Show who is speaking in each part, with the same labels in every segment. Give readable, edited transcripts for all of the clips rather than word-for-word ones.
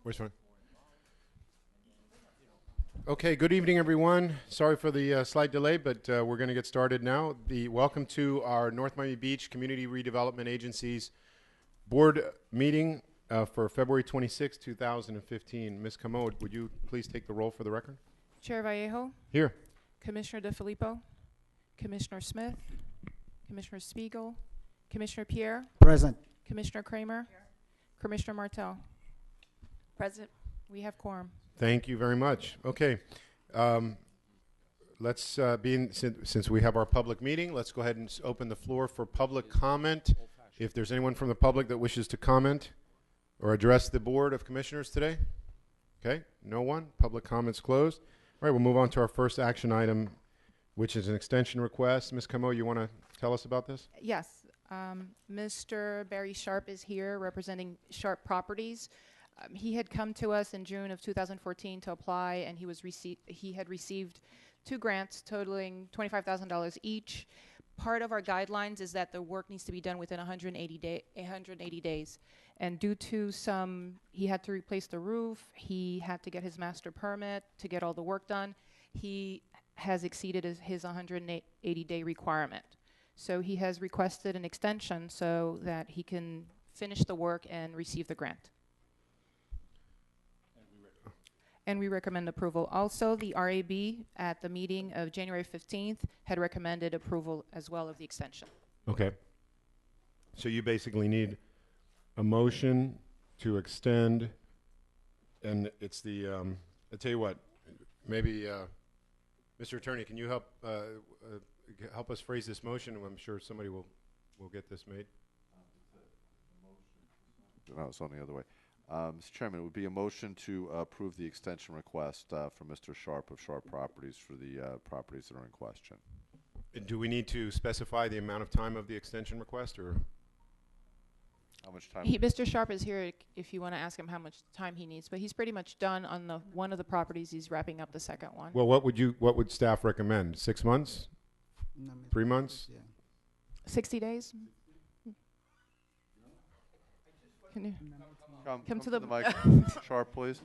Speaker 1: Which one? Okay, good evening, everyone. Sorry for the slight delay, but we're going to get started now. Welcome to our North Miami Beach Community Redevelopment Agency's board meeting for February 26, 2015. Ms. Commode, would you please take the roll for the record?
Speaker 2: Chair Vallejo,
Speaker 1: Here.
Speaker 2: Commissioner DeFilippo, Commissioner Smith, Commissioner Spiegel, Commissioner Pierre,
Speaker 3: Present.
Speaker 2: Commissioner Kramer, Commissioner Martel.
Speaker 4: Present.
Speaker 2: We have quorum.
Speaker 1: Thank you very much. Okay, let's since we have our public meeting, let's go ahead and open the floor for public comment. If there's anyone from the public that wishes to comment or address the Board of Commissioners today. Okay, no one. Public comments closed. All right, we'll move on to our first action item, which is an extension request. Ms. Camo, you want to tell us about this?
Speaker 2: Yes. Mr. Barry Sharp is here representing Sharp Properties. He had come to us in June of 2014 to apply, and he had received 2 grants totaling $25,000 each. Part of our guidelines is that the work needs to be done within 180 days. And due to he had to replace the roof, he had to get his master permit to get all the work done. He has exceeded his 180-day requirement. So he has requested an extension so that he can finish the work and receive the grant. And we recommend approval. Also, the RAB at the meeting of January 15th had recommended approval as well of the extension.
Speaker 1: Okay. So you basically need a motion to extend, and it's the, I'll tell you what, maybe, Mr. Attorney, can you help us phrase this motion? I'm sure somebody will get this made.
Speaker 5: No, it's on the other way. Mr. Chairman, it would be a motion to approve the extension request from Mr. Sharp of Sharp Properties for the properties that are in question.
Speaker 1: Do we need to specify the amount of time of the extension request, or
Speaker 5: how much time?
Speaker 2: Mr. Sharp is here if you want to ask him how much time he needs, but he's pretty much done on one of the properties. He's wrapping up the second one.
Speaker 1: Well, what would staff recommend? 6 months?
Speaker 3: No,
Speaker 1: 3 months?
Speaker 3: Yeah.
Speaker 2: 60 days? Can you
Speaker 5: Come
Speaker 2: to
Speaker 5: to
Speaker 2: the
Speaker 5: the mic, Sharp, please.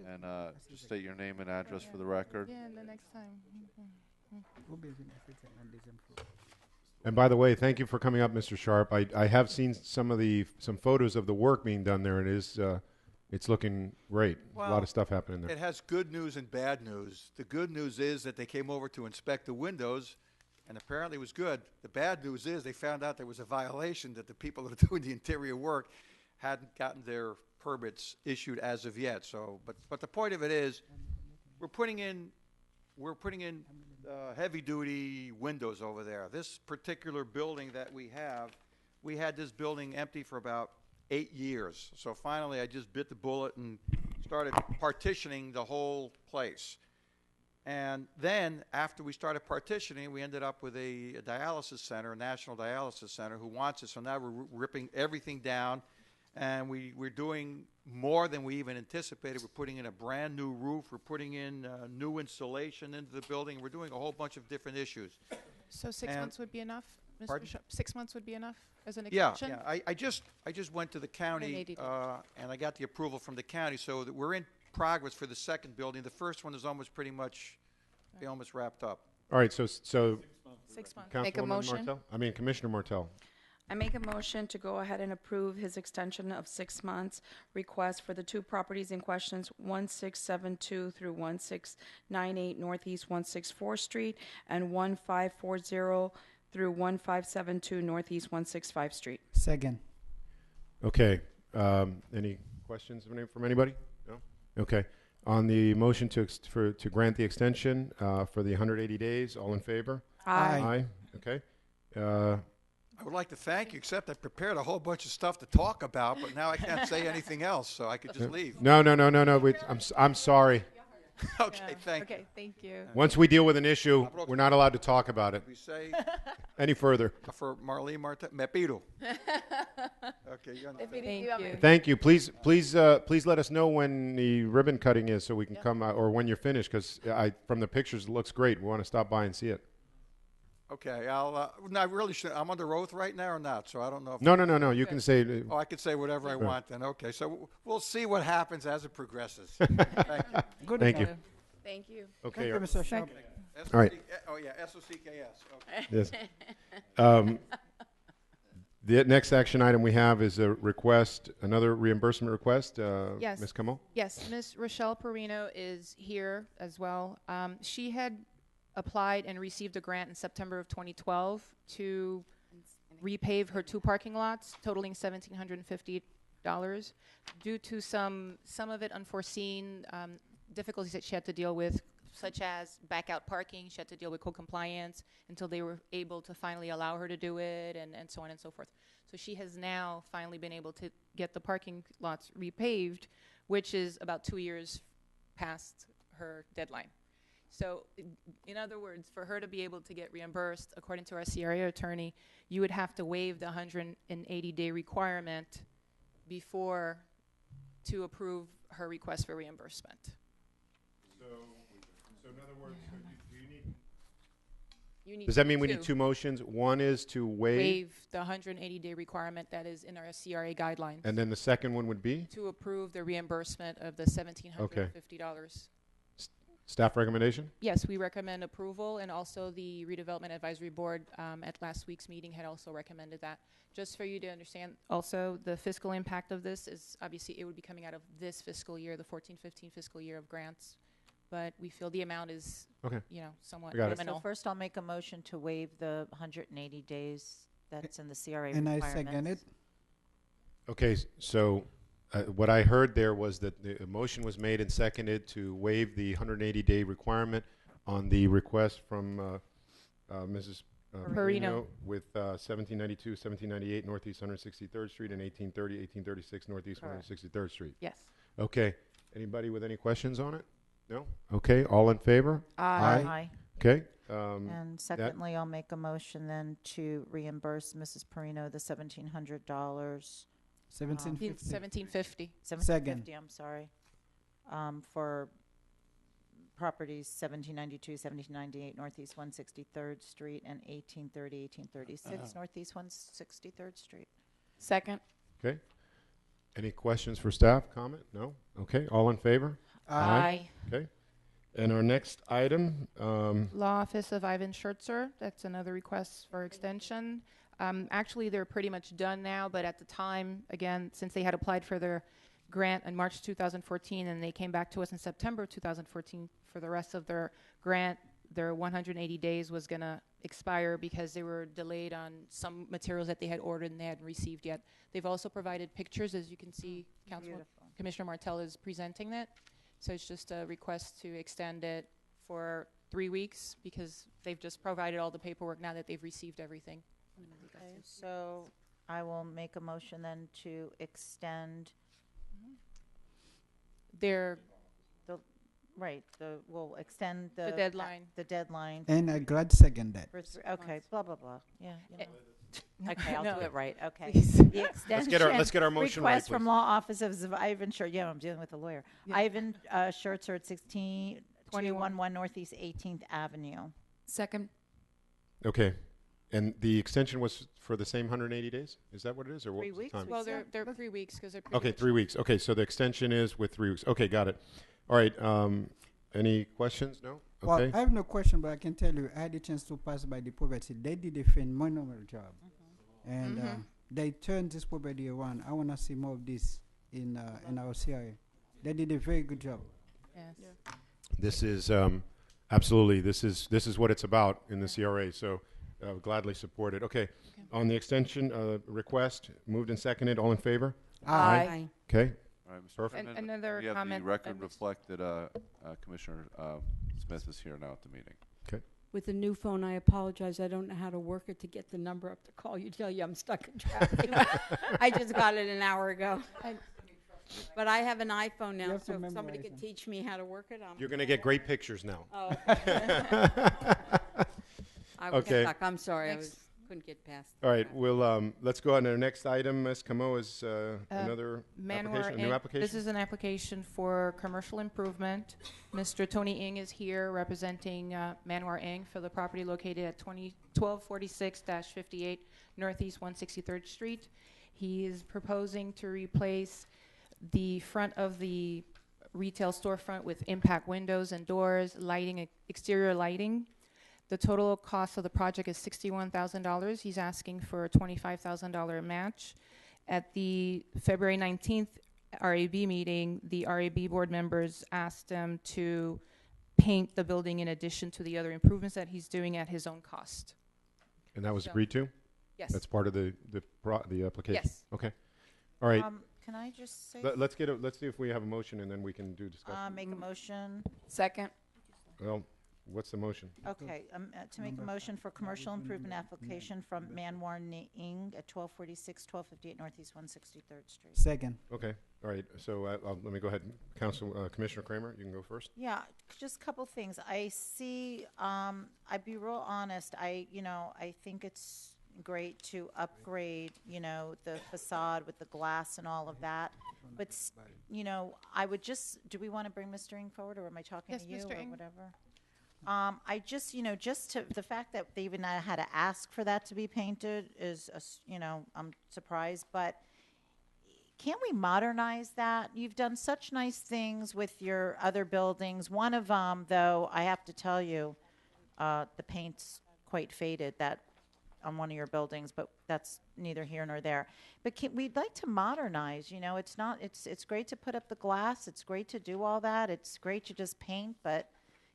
Speaker 5: And just state your name and address for the record.
Speaker 2: Yeah, and the next time.
Speaker 1: And by the way, thank you for coming up, Mr. Sharp. I have seen some photos of the work being done there, and it's looking great.
Speaker 6: Well,
Speaker 1: a lot of stuff happening there.
Speaker 6: It has good news and bad news. The good news is that they came over to inspect the windows, and apparently it was good. The bad news is they found out there was a violation, that the people that are doing the interior work hadn't gotten their permits issued as of yet. So, but the point of it is, we're putting in heavy-duty windows over there. This particular building that we had this building empty for about 8 years. So finally, I just bit the bullet and started partitioning the whole place. And then, after we started partitioning, we ended up with a dialysis center, a national dialysis center, who wants it. So now we're ripping everything down, and we're doing more than we even anticipated. We're putting in a brand new roof. We're putting in new insulation into the building. We're doing a whole bunch of different issues.
Speaker 2: So 6 months would be enough, Mr.
Speaker 6: Pardon?
Speaker 2: Sharp? 6 months would be enough as an extension?
Speaker 6: Yeah. I just went to the county, and I got the approval from the county, so that we're in progress for the second building. The first one is almost pretty much almost wrapped up.
Speaker 1: All right, so
Speaker 2: 6 months.
Speaker 4: Make a
Speaker 1: Councilwoman
Speaker 4: motion.
Speaker 1: Martel? Commissioner Martel.
Speaker 4: I make a motion to go ahead and approve his extension of 6 months request for the 2 properties in questions, 1672 through 1698 Northeast 164th Street and 1540 through 1572 Northeast 165th Street.
Speaker 3: Second.
Speaker 1: Okay. Any questions from anybody? No? Okay. On the motion to grant the extension for the 180 days, all in favor?
Speaker 4: Aye.
Speaker 1: Aye. Okay.
Speaker 6: I would like to thank you, except I prepared a whole bunch of stuff to talk about, but now I can't say anything else, so I could just leave.
Speaker 1: No. I'm sorry.
Speaker 6: Okay,
Speaker 2: Yeah.
Speaker 6: thank you.
Speaker 2: Okay, thank you.
Speaker 1: Once we deal with an issue, we're not allowed to talk about it
Speaker 6: We say
Speaker 1: any further.
Speaker 6: for Marlene Martin, me pido. Okay, you understand.
Speaker 2: Thank you.
Speaker 1: Thank you. Please let us know when the ribbon cutting is so we can come out, or when you're finished, because from the pictures it looks great. We want to stop by and see it.
Speaker 6: Okay, no, I really should. I'm under oath right now or not, so I don't know if.
Speaker 1: No. You can say.
Speaker 6: Oh, I could say whatever I want then. Okay, so we'll see what happens as it progresses. Thank you.
Speaker 3: Good.
Speaker 1: Thank you.
Speaker 4: Thank you.
Speaker 1: Okay.
Speaker 3: Thank you, Mr. Sharp.
Speaker 1: All right.
Speaker 6: Oh, yeah, SOCKS. Okay.
Speaker 1: Yes. The next action item we have is a request, another reimbursement request.
Speaker 2: Yes.
Speaker 1: Ms. Kamal?
Speaker 2: Yes, Ms. Rochelle Perino is here as well. She had applied and received a grant in September of 2012 to repave her 2 parking lots, totaling $1,750. Due to some of it unforeseen difficulties that she had to deal with, such as back out parking, she had to deal with code compliance until they were able to finally allow her to do it, and so on and so forth. So she has now finally been able to get the parking lots repaved, which is about 2 years past her deadline. So in other words, for her to be able to get reimbursed, according to our CRA attorney, you would have to waive the 180-day requirement before to approve her request for reimbursement.
Speaker 1: So in other words,
Speaker 2: You need
Speaker 1: does that mean we need 2 motions? One is to
Speaker 2: waive the 180-day requirement that is in our CRA guidelines,
Speaker 1: and then the second one would be
Speaker 2: to approve the reimbursement of the $1,750.
Speaker 1: staff recommendation?
Speaker 2: Yes, we recommend approval, and also the Redevelopment Advisory Board at last week's meeting had also recommended that. Just for you to understand, also, the fiscal impact of this is, obviously, it would be coming out of this fiscal year, the 14-15 fiscal year of grants, but we feel the amount is,
Speaker 1: Okay.
Speaker 2: somewhat
Speaker 1: I got it.
Speaker 2: nominal.
Speaker 7: So first, I'll make a motion to waive the 180 days that's in the CRA
Speaker 3: And I
Speaker 7: requirements.
Speaker 3: second it.
Speaker 1: Okay, so what I heard there was that the motion was made and seconded to waive the 180-day requirement on the request from Mrs.
Speaker 2: Perino.
Speaker 1: with 1792, 1798 Northeast 163rd Street and 1830, 1836 Northeast
Speaker 7: Correct.
Speaker 1: 163rd Street.
Speaker 2: Yes.
Speaker 1: Okay. Anybody with any questions on it? No? Okay. All in favor? Aye.
Speaker 7: Aye.
Speaker 1: Okay.
Speaker 7: And secondly, I'll make a motion then to reimburse Mrs. Perino the $1,700.
Speaker 3: 1750.
Speaker 2: $1,750.
Speaker 7: $1,750, I'm sorry, for properties 1792, 1798 Northeast 163rd Street and 1830, 1836 Northeast 163rd Street.
Speaker 2: Second.
Speaker 1: Okay. Any questions for staff? Comment? No? Okay. All in favor?
Speaker 2: Aye.
Speaker 1: Okay. And our next item,
Speaker 2: Law Office of Ivan Schertzer, that's another request for extension. Actually, they're pretty much done now, but at the time, again, since they had applied for their grant in March 2014 and they came back to us in September 2014 for the rest of their grant, their 180 days was going to expire because they were delayed on some materials that they had ordered and they hadn't received yet. They've also provided pictures, as you can see.
Speaker 7: Beautiful.
Speaker 2: Commissioner Martell is presenting it. So it's just a request to extend it for 3 weeks because they've just provided all the paperwork now that they've received everything.
Speaker 7: Okay, so I will make a motion then to extend
Speaker 2: They're
Speaker 7: we'll extend the
Speaker 2: deadline.
Speaker 7: The deadline.
Speaker 3: And I glad second that.
Speaker 7: For okay, blah, blah, blah. Yeah.
Speaker 2: Eh,
Speaker 7: Okay, I'll
Speaker 2: no.
Speaker 7: do it right. Okay.
Speaker 2: Please.
Speaker 7: The extension.
Speaker 1: let's get our motion right,
Speaker 7: Request from
Speaker 1: please.
Speaker 7: Law Office of Ivan Schertzer. Yeah, I'm dealing with a lawyer.
Speaker 2: Yeah.
Speaker 7: Ivan Schertzer at 16211 Northeast 18th Avenue.
Speaker 2: Second.
Speaker 1: okay. And the extension was for the same 180 days? Is that what it is? Or what
Speaker 7: 3
Speaker 1: was the
Speaker 7: weeks,
Speaker 1: time?
Speaker 7: we
Speaker 2: Well,
Speaker 7: said?
Speaker 2: they're 3 weeks because they're pretty
Speaker 1: Okay,
Speaker 2: much-
Speaker 1: 3 weeks. Okay, so the extension is with 3 weeks. Okay, got it. All right. Any questions? No?
Speaker 3: Well,
Speaker 1: Okay.
Speaker 3: I have no question, but I can tell you, I had a chance to pass by the property. They did a phenomenal job. And they turned this property around. I want to see more of this in our CRA. They did a very good job.
Speaker 2: Yes.
Speaker 1: This is absolutely this is what it's about in the CRA. So gladly support it. Okay. On the extension request, moved and seconded. All in favor?
Speaker 2: Aye.
Speaker 1: Okay.
Speaker 5: All right, Mr.
Speaker 1: Perfect.
Speaker 5: Chairman,
Speaker 2: another
Speaker 5: we have
Speaker 2: comment,
Speaker 5: the record
Speaker 2: Mr.
Speaker 5: reflect that Commissioner Smith is here now at the meeting.
Speaker 8: With the new phone, I apologize. I don't know how to work it to get the number up to call you. Tell you I'm stuck in traffic. I just got it an hour ago. But I have an iPhone now,
Speaker 3: have to
Speaker 8: so if somebody
Speaker 3: memorize
Speaker 8: could
Speaker 3: them.
Speaker 8: teach me how to work it,
Speaker 1: You're going to get great pictures now.
Speaker 8: Oh, I was
Speaker 1: Okay.
Speaker 8: stuck. I'm sorry.
Speaker 2: Next.
Speaker 8: Couldn't get past.
Speaker 1: All right, we'll let's go on to the next item. Ms. Camo is another
Speaker 2: Manwar
Speaker 1: application, a new
Speaker 2: Inc.
Speaker 1: application.
Speaker 2: This is an application for commercial improvement. Mr. Tony Ng is here representing Manwar Inc. for the property located at 1246-58 Northeast 163rd Street. He is proposing to replace the front of the retail storefront with impact windows and doors, lighting, exterior lighting. The total cost of the project is $61,000. He's asking for a $25,000 match. At the February 19th RAB meeting, the RAB board members asked him to paint the building in addition to the other improvements that he's doing at his own cost.
Speaker 1: And that was
Speaker 2: So-
Speaker 1: agreed to?
Speaker 2: Yes.
Speaker 1: That's part of the application?
Speaker 2: Yes.
Speaker 1: Okay. All right.
Speaker 7: Can I just say,
Speaker 1: Let's see if we have a motion, and then we can do discussion.
Speaker 7: make a motion?
Speaker 2: Second.
Speaker 1: Well, what's the motion?
Speaker 7: Okay, to make a motion for commercial improvement application from Manwar Ing at 1246, 1258 Northeast 163rd Street.
Speaker 3: Second.
Speaker 1: Okay. All right. So let me go ahead. Commissioner Kramer, you can go first.
Speaker 7: Yeah, just a couple things. I see, I'd be real honest, I think it's great to upgrade, the facade with the glass and all of that. But, I would just, do we want to bring Mr. Ing forward, or am I talking
Speaker 2: Yes,
Speaker 7: to you
Speaker 2: Mr.
Speaker 7: or
Speaker 2: Ing.
Speaker 7: whatever? I just, just to, the fact that they even had to ask for that to be painted is, I'm surprised, but can't we modernize that? You've done such nice things with your other buildings. One of them, though, I have to tell you, the paint's quite faded that on one of your buildings, but that's neither here nor there. But we'd like to modernize, it's great to put up the glass. It's great to do all that. It's great to just paint, but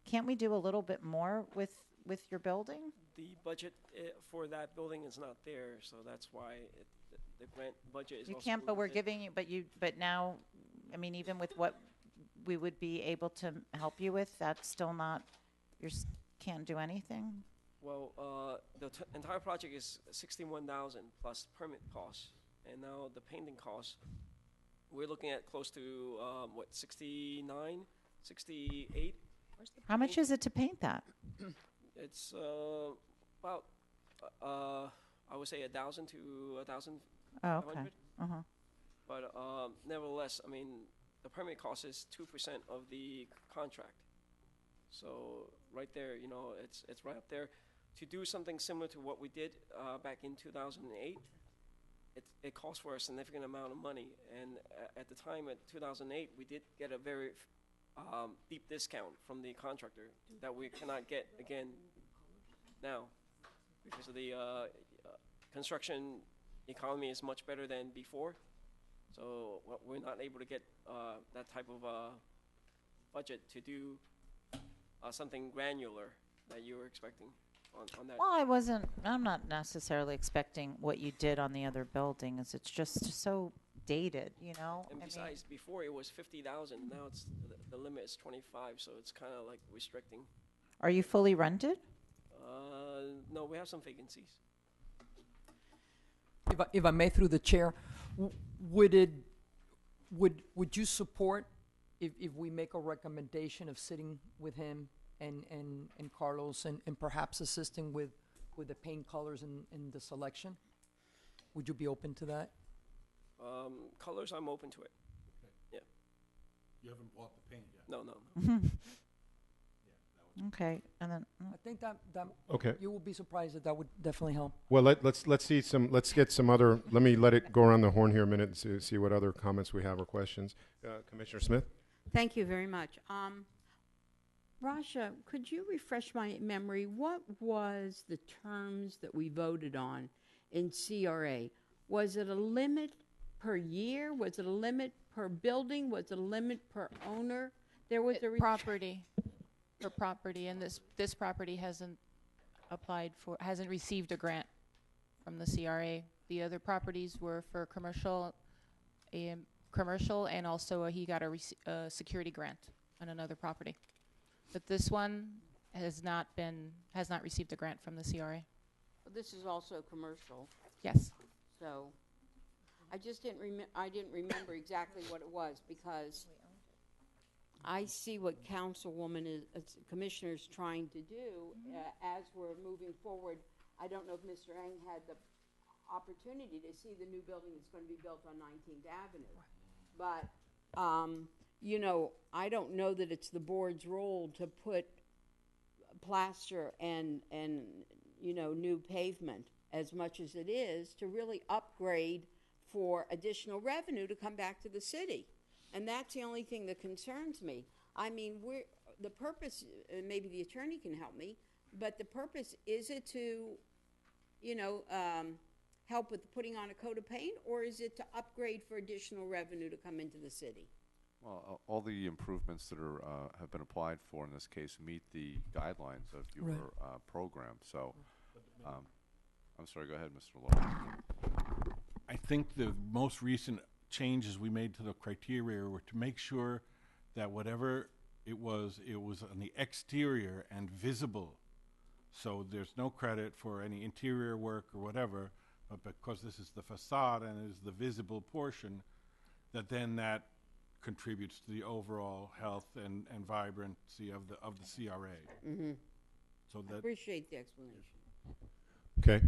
Speaker 7: can't we do a little bit more with your building?
Speaker 9: The budget for that building is not there, so that's why the grant budget is
Speaker 7: You
Speaker 9: also
Speaker 7: can't, but we're
Speaker 9: limited.
Speaker 7: giving you, but now, I mean, even with what we would be able to help you with, that's still not, can't do anything?
Speaker 9: Well, the entire project is $61,000 plus permit costs, and now the painting costs, we're looking at close to, 69, 68?
Speaker 7: How much is it to paint that?
Speaker 9: It's about, I would say 1,000 to 1,500.
Speaker 7: Oh, okay. Uh-huh.
Speaker 9: But nevertheless, I mean, the permit cost is 2% of the contract. So right there, it's right up there. To do something similar to what we did back in 2008, it cost for a significant amount of money. And at the time, at 2008, we did get a very deep discount from the contractor that we cannot get again now because of the construction economy is much better than before. So we're not able to get that type of budget to do something granular that you were expecting on that.
Speaker 7: Well, I'm not necessarily expecting what you did on the other buildings. It's just so dated,
Speaker 9: And besides, before it was 50,000. Now it's the limit is 25, so it's kind of like restricting.
Speaker 7: Are you fully rented?
Speaker 9: No, we have some vacancies.
Speaker 10: If I may, through the chair, would you support if we make a recommendation of sitting with him and Carlos and perhaps assisting with the paint colors and the selection? Would you be open to that?
Speaker 9: Colors, I'm open to it. Yeah.
Speaker 11: You haven't bought the paint yet.
Speaker 9: No.
Speaker 7: Okay, and then
Speaker 10: I think that
Speaker 1: Okay.
Speaker 10: you will be surprised that would definitely help.
Speaker 1: Well, let's see some. Let's get some other. Let me let it go around the horn here a minute and see what other comments we have or questions. Commissioner Smith.
Speaker 8: Thank you very much. Rasha, could you refresh my memory? What was the terms that we voted on in CRA? Was it a limit per year? Was it a limit per building? Was it a limit per owner? There was a
Speaker 2: property for property, and this property hasn't received a grant from the CRA. The other properties were for commercial, and also he got a security grant on another property. But this one has not received a grant from the CRA.
Speaker 8: This is also commercial,
Speaker 2: Yes.
Speaker 8: so I just didn't remember exactly what it was, because I see what Councilwoman Commissioner's trying to do as we're moving forward. I don't know if Mr. Eng had the opportunity to see the new building that's going to be built on 19th Avenue. But, you know, I don't know that it's the board's role to put plaster and you know, new pavement as much as it is to really upgrade for additional revenue to come back to the city. And that's the only thing that concerns me. I mean, the purpose, maybe the attorney can help me, but the purpose, is it to, you know, help with putting on a coat of paint, or is it to upgrade for additional revenue to come into the city?
Speaker 5: Well, all the improvements that are have been applied for in this case meet the guidelines of your program. So, I'm sorry. Go ahead, Mr. Law.
Speaker 11: I think the most recent changes we made to the criteria were to make sure that whatever it was on the exterior and visible. So there's no credit for any interior work or whatever, but because this is the facade and is the visible portion, that contributes to the overall health and vibrancy of the CRA.
Speaker 8: Mm-hmm.
Speaker 11: So
Speaker 8: I
Speaker 11: that
Speaker 8: appreciate the explanation.
Speaker 1: Okay.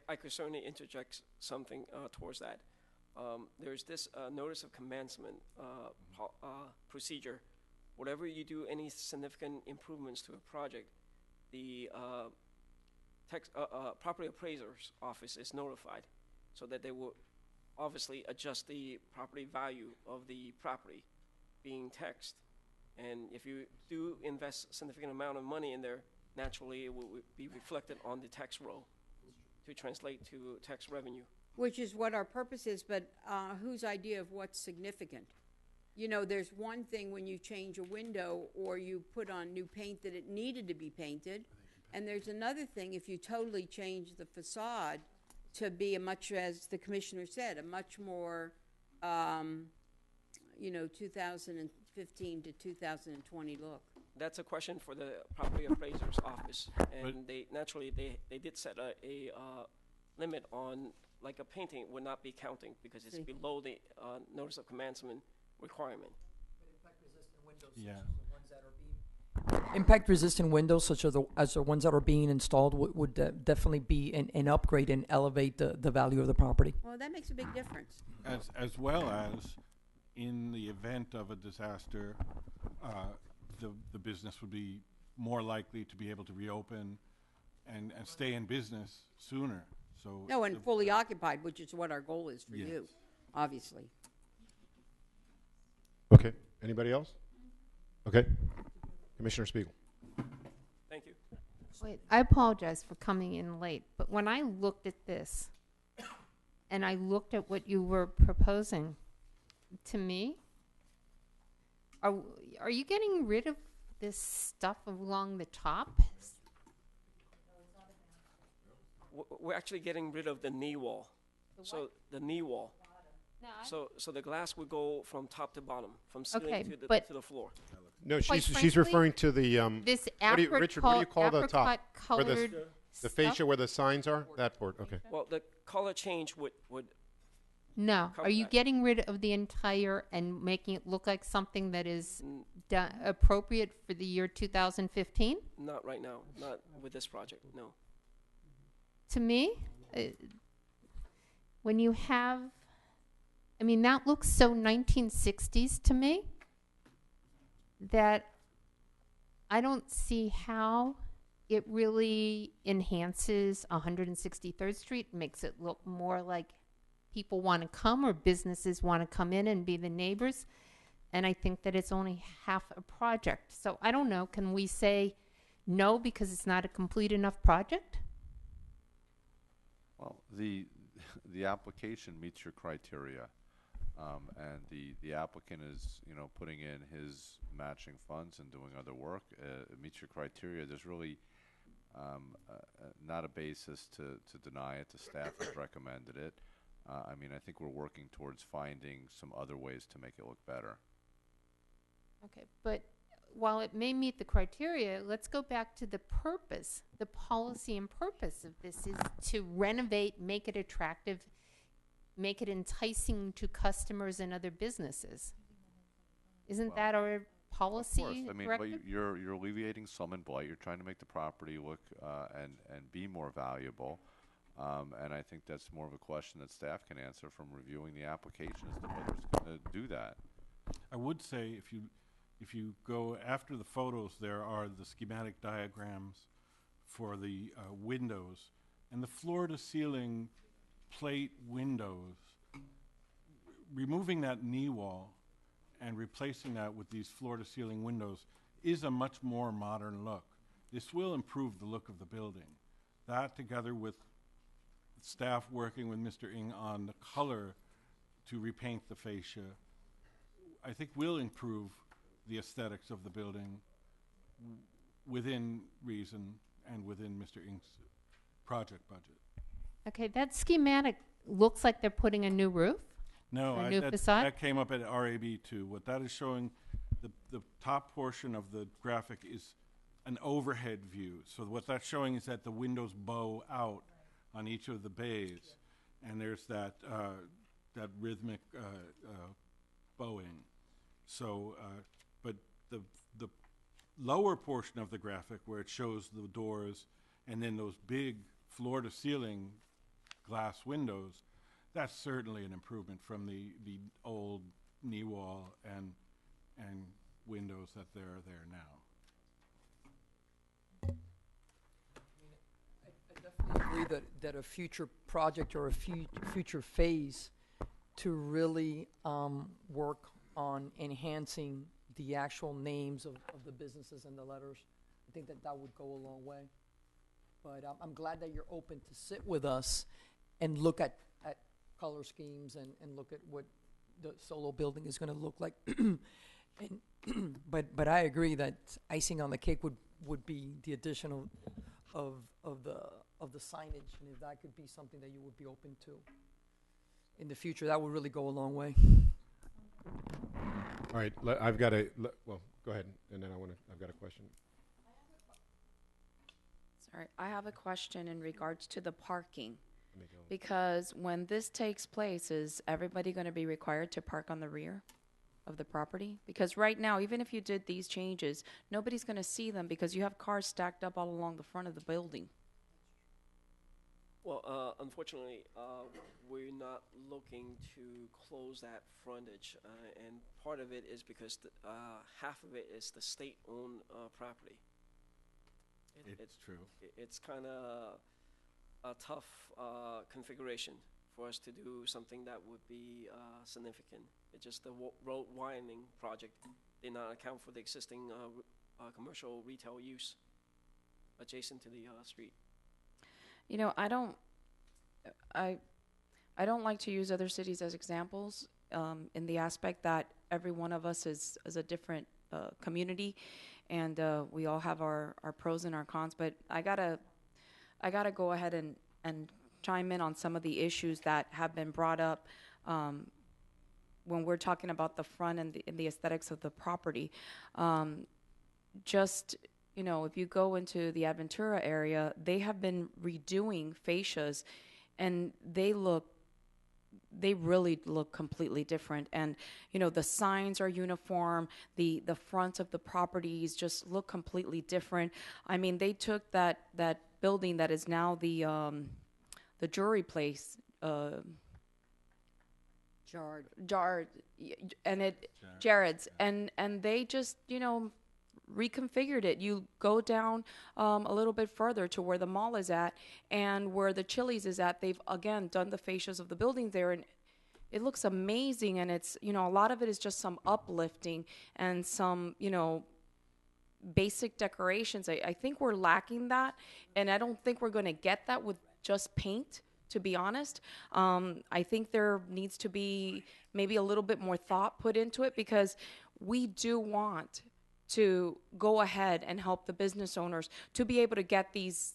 Speaker 9: I could certainly interject something towards that. There's this notice of commencement procedure. Whatever you do, any significant improvements to a project, the property appraiser's office is notified, so that they will obviously adjust the property value of the property being taxed. And if you do invest a significant amount of money in there, naturally it will be reflected on the tax roll to translate to tax revenue.
Speaker 8: Which is what our purpose is, but whose idea of what's significant? You know, there's one thing when you change a window or you put on new paint that it needed to be painted, and there's another thing if you totally change the facade to be a much, as the commissioner said, a much more, you know, 2015 to 2020 look.
Speaker 9: That's a question for the property appraiser's office, and they did set a limit on, like, a painting would not be counting because it's below the notice of commencement requirement.
Speaker 11: yeah.
Speaker 10: Impact-resistant windows, such as the ones that are being installed, would definitely be an upgrade and elevate the value of the property.
Speaker 8: Well, that makes a big difference.
Speaker 11: As well as, in the event of a disaster, the business would be more likely to be able to reopen and stay in business sooner. So
Speaker 8: No, and fully occupied, which is what our goal is for you, obviously.
Speaker 1: Okay. Anybody else? Okay. Commissioner Spiegel.
Speaker 9: Thank you.
Speaker 12: Wait, I apologize for coming in late, but when I looked at this and I looked at what you were proposing, to me, are you getting rid of this stuff along the top?
Speaker 9: We're actually getting rid of the knee wall. So the knee wall.
Speaker 12: No,
Speaker 9: So the glass would go from top to bottom, from ceiling
Speaker 12: Okay,
Speaker 9: to the floor.
Speaker 1: No,
Speaker 12: Quite
Speaker 1: she's
Speaker 12: frankly,
Speaker 1: referring to the
Speaker 12: this
Speaker 1: Richard, what do you call the top?
Speaker 12: apricot
Speaker 1: Where
Speaker 12: colored
Speaker 1: the fascia where the signs are? That board. Okay.
Speaker 9: Well, the color change would
Speaker 12: No,
Speaker 9: Come
Speaker 12: are you
Speaker 9: back.
Speaker 12: getting rid of the entire and making it look like something that is
Speaker 9: mm,
Speaker 12: appropriate for the year 2015?
Speaker 9: not right now, not with this project, no.
Speaker 12: To me, when you have, I mean, that looks so 1960s to me that I don't see how it really enhances 163rd Street, makes it look more like people want to come or businesses want to come in and be the neighbors. And I think that it's only half a project. So I don't know, can we say no because it's not a complete enough project?
Speaker 5: Well, the application meets your criteria, and the applicant is, you know, putting in his matching funds and doing other work. It meets your criteria. There's really not a basis to deny it. The staff has recommended it. I mean, I think we're working towards finding some other ways to make it look better.
Speaker 12: Okay, but while it may meet the criteria, let's go back to the purpose. The policy and purpose of this is to renovate, make it attractive, make it enticing to customers and other businesses. Isn't
Speaker 5: Well,
Speaker 12: that our
Speaker 5: Of
Speaker 12: policy
Speaker 5: course, I mean,
Speaker 12: directive?
Speaker 5: you're alleviating some and blight. You're trying to make the property look and be more valuable. And I think that's more of a question that staff can answer from reviewing the application as to whether it's going to do that.
Speaker 11: I would say if you go after the photos, there are the schematic diagrams for the windows and the floor-to-ceiling plate windows. Removing that knee wall and replacing that with these floor-to-ceiling windows is a much more modern look. This will improve the look of the building. That, together with staff working with Mr. Ng on the color to repaint the fascia, I think will improve the aesthetics of the building within reason and within Mr. Ng's project budget.
Speaker 12: Okay, that schematic looks like they're putting a new roof?
Speaker 11: No,
Speaker 12: A new
Speaker 11: that
Speaker 12: facade?
Speaker 11: came up at RAB too. What that is showing, the top portion of the graphic is an overhead view. So what that's showing is that the windows bow out on each of the bays, and there's that rhythmic bowing. So, but the lower portion of the graphic, where it shows the doors and then those big floor-to-ceiling glass windows, that's certainly an improvement from the old knee wall and windows that are there now.
Speaker 10: I definitely agree that a future project or a future phase to really work on enhancing the actual names of the businesses and the letters, I think that would go a long way. But I'm glad that you're open to sit with us and look at color schemes and look at what the solo building is going to look like. But I agree that icing on the cake would be the addition of the signage, and if that could be something that you would be open to in the future, that would really go a long way.
Speaker 1: All right, I've got well, go ahead, and then I've got a question.
Speaker 4: Sorry, I have a question in regards to the parking.
Speaker 1: Let me go.
Speaker 4: Because when this takes place, is everybody going to be required to park on the rear of the property? Because right now, even if you did these changes, nobody's going to see them because you have cars stacked up all along the front of the building.
Speaker 9: Well, unfortunately, we're not looking to close that frontage, and part of it is because half of it is the state-owned property.
Speaker 11: It's true.
Speaker 9: It's kind of a tough configuration for us to do something that would be significant. It's just the road widening project did not account for the existing commercial retail use adjacent to the street.
Speaker 4: You know, I don't like to use other cities as examples in the aspect that every one of us is a different community, and we all have our pros and our cons. But I gotta go ahead and chime in on some of the issues that have been brought up when we're talking about the front and the aesthetics of the property. Just, you know, if you go into the Adventura area, they have been redoing fascias, and they really look completely different. And, you know, the signs are uniform. The fronts of the properties just look completely different. I mean, they took that building that is now the jewelry place, Jared's, and they just, you know, reconfigured it. You go down a little bit further to where the mall is at and where the Chili's is at. They've again done the fascias of the building there, and it looks amazing. And it's, you know, a lot of it is just some uplifting and some, you know, basic decorations. I think we're lacking that, and I don't think we're going to get that with just paint, to be honest. I think there needs to be maybe a little bit more thought put into it, because we do want to go ahead and help the business owners to be able to get these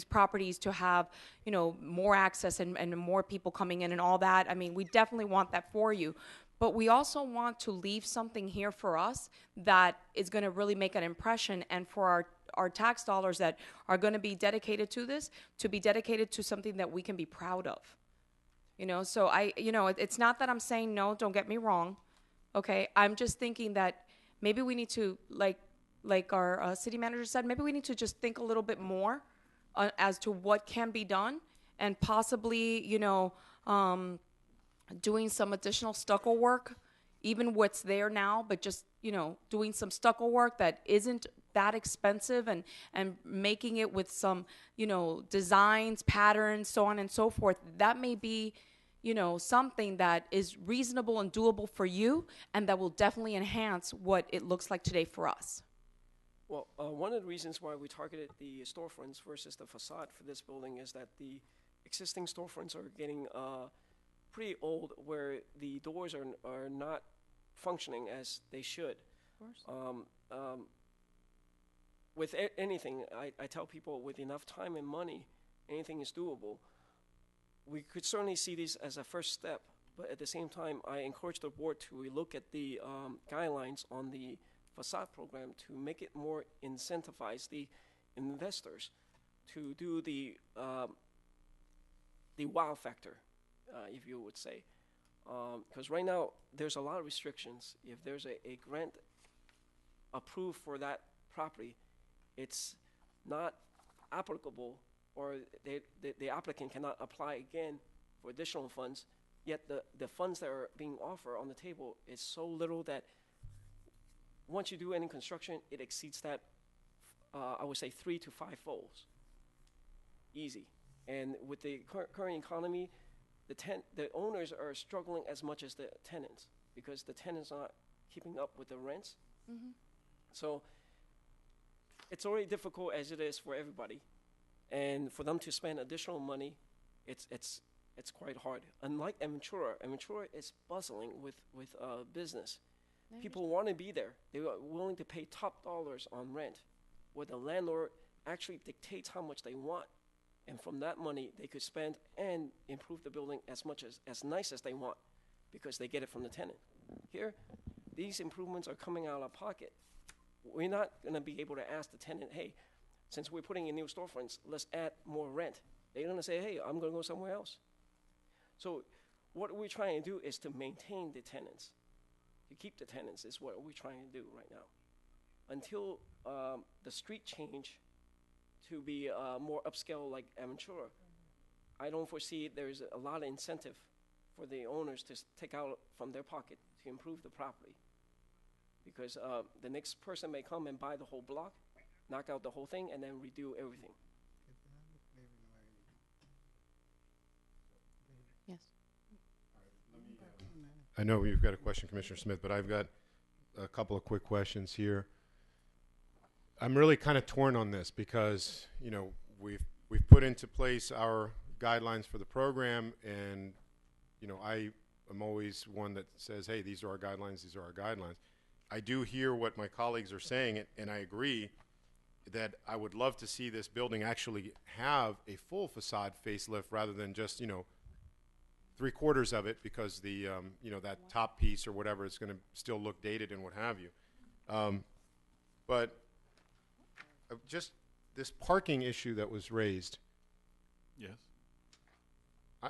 Speaker 4: properties to have, you know, more access and more people coming in and all that. I mean, we definitely want that for you. But we also want to leave something here for us that is going to really make an impression, and for our tax dollars that are going to be dedicated to this, to be dedicated to something that we can be proud of. You know, so it's not that I'm saying no, don't get me wrong. Okay, I'm just thinking that maybe we need to, like our city manager said, maybe we need to just think a little bit more as to what can be done, and possibly, doing some additional stucco work, even what's there now, but just, doing some stucco work that isn't that expensive, and making it with some, designs, patterns, so on and so forth. That may be, something that is reasonable and doable for you, and that will definitely enhance what it looks like today for us.
Speaker 9: Well, one of the reasons why we targeted the storefronts versus the facade for this building is that the existing storefronts are getting pretty old, where the doors are not functioning as they should.
Speaker 4: Of course.
Speaker 9: With anything, I tell people, with enough time and money, anything is doable. We could certainly see this as a first step, but at the same time, I encourage the board to relook at the guidelines on the facade program to make it more incentivize the investors to do the wow factor, if you would say. Because right now, there's a lot of restrictions. If there's a grant approved for that property, it's not applicable, or the applicant cannot apply again for additional funds, yet the funds that are being offered on the table is so little that once you do any construction, it exceeds that, I would say, 3 to 5 folds. Easy. And with the current economy, the owners are struggling as much as the tenants, because the tenants are not keeping up with the rents.
Speaker 4: Mm-hmm.
Speaker 9: So it's already difficult as it is for everybody, and for them to spend additional money, it's quite hard. Unlike Aventura is bustling with business. People want to be there. They are willing to pay top dollars on rent, where the landlord actually dictates how much they want, and from that money they could spend and improve the building as nice as they want, because they get it from the tenant. Here, these improvements are coming out of pocket. We're not going to be able to ask the tenant, hey, since we're putting in new storefronts, let's add more rent. They're going to say, hey, I'm going to go somewhere else. So what we're trying to do is to maintain the tenants. To keep the tenants is what we're trying to do right now. Until the street change to be more upscale like Aventura, I don't foresee there's a lot of incentive for the owners to take out from their pocket to improve the property. Because the next person may come and buy the whole block, knock out the whole thing, and then redo everything.
Speaker 2: Yes.
Speaker 1: I know you've got a question, Commissioner Smith, but I've got a couple of quick questions here. I'm really kind of torn on this because, we've put into place our guidelines for the program, and, I am always one that says, hey, these are our guidelines, these are our guidelines. I do hear what my colleagues are saying, and I agree that I would love to see this building actually have a full facade facelift rather than just, 3/4 of it, because the, that top piece or whatever, it's going to still look dated and what have you. But just this parking issue that was raised,
Speaker 11: Yes.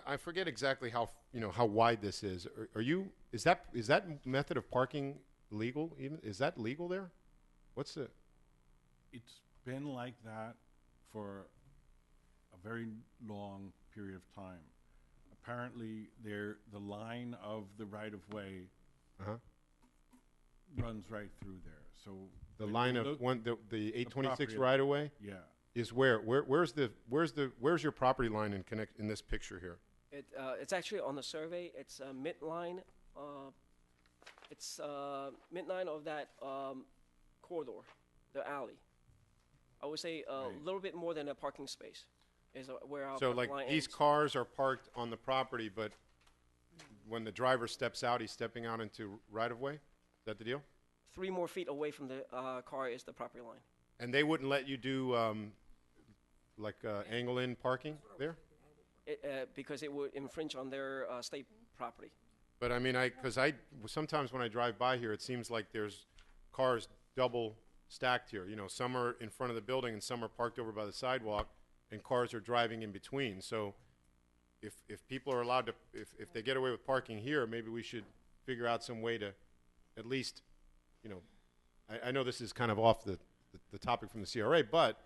Speaker 1: I forget exactly how, how wide this is. Is that method of parking legal even? Is that legal there? What's the?
Speaker 11: It's been like that for a very long period of time. Apparently, the line of the right-of-way runs right through there. So
Speaker 1: The line of the 826
Speaker 11: property-
Speaker 1: right away
Speaker 11: yeah,
Speaker 1: is where? Where's your property line in this picture here?
Speaker 9: It's actually on the survey. It's midline. It's midline of that corridor, the alley. I would say a little bit more than a parking space is where our
Speaker 1: So
Speaker 9: parking line
Speaker 1: like these
Speaker 9: ends.
Speaker 1: cars are parked on the property, but when the driver steps out, he's stepping out into right of way? Is that the deal?
Speaker 9: 3 more feet away from the car is the property line.
Speaker 1: And they wouldn't let you do angle in parking there?
Speaker 9: Because it would infringe on their state property.
Speaker 1: But I mean, because sometimes when I drive by here, it seems like there's cars double stacked here. Some are in front of the building and some are parked over by the sidewalk, and cars are driving in between. So if people are allowed to, if they get away with parking here, maybe we should figure out some way to at least, you know, I know this is kind of off the topic from the CRA, but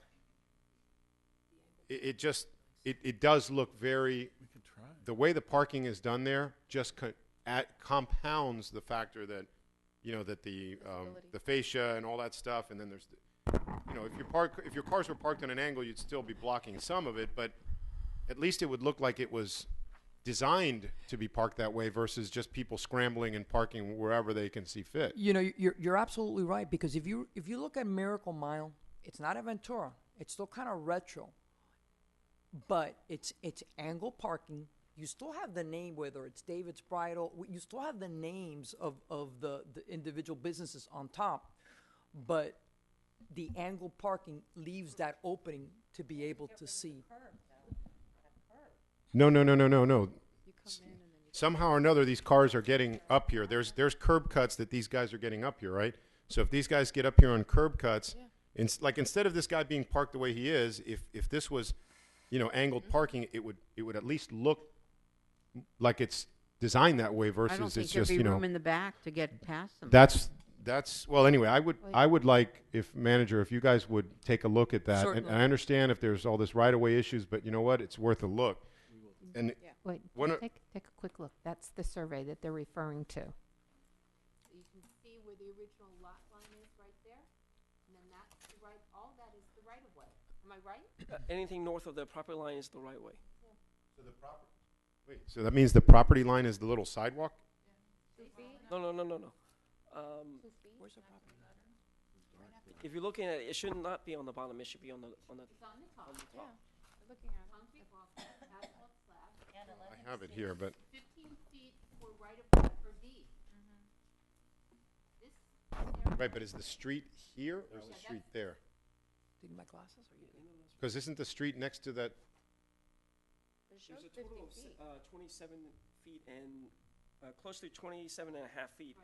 Speaker 1: it just, it does look very,
Speaker 11: We could try.
Speaker 1: the way the parking is done there just compounds the factor that, you know, that the fascia and all that stuff, and then there's, you know, if your cars were parked on an angle, you'd still be blocking some of it, but at least it would look like it was designed to be parked that way versus just people scrambling and parking wherever they can see fit.
Speaker 10: You know, you're absolutely right, because if you look at Miracle Mile, it's not a Ventura. It's still kind of retro, but it's angle parking. You still have the name, whether it's David's Bridal. You still have the names of the individual businesses on top, but the angle parking leaves that opening to be able to see.
Speaker 1: No. Somehow or another, these cars are getting up here. There's curb cuts that these guys are getting up here, right? So if these guys get up here on curb cuts, instead of this guy being parked the way he is, if this was, you know, angled parking, it would at least look like it's designed that way versus
Speaker 8: I don't think
Speaker 1: it's
Speaker 8: there'd
Speaker 1: just,
Speaker 8: be
Speaker 1: you know.
Speaker 8: room in the back to get past them.
Speaker 1: That's well. Anyway, I would like, if manager, if you guys would take a look at that. And
Speaker 10: Certainly.
Speaker 1: I understand if there's all this right of way issues, but you know what? It's worth a look. And
Speaker 12: Wait,
Speaker 1: One
Speaker 12: take a quick look. That's the survey that they're referring to. You can see where the original lot line is right there, and then that's the right, all that is the right of way. Am I right?
Speaker 9: Anything north of the property line is the right way.
Speaker 1: so that means the property line is the little sidewalk.
Speaker 9: No. Where's the property line? If you're looking at it, it should not be on the bottom. It should be on the
Speaker 12: It's on the top.
Speaker 9: on the top.
Speaker 12: Concrete walk, asphalt slab,
Speaker 1: I have it here, but
Speaker 12: 15 feet for right of way for deed. This area
Speaker 1: right. But is the street here or is the street there?
Speaker 10: Do you need my glasses? Or you?
Speaker 1: Because isn't the street next to that?
Speaker 9: There's a total of 27 feet and close to 27 and a half feet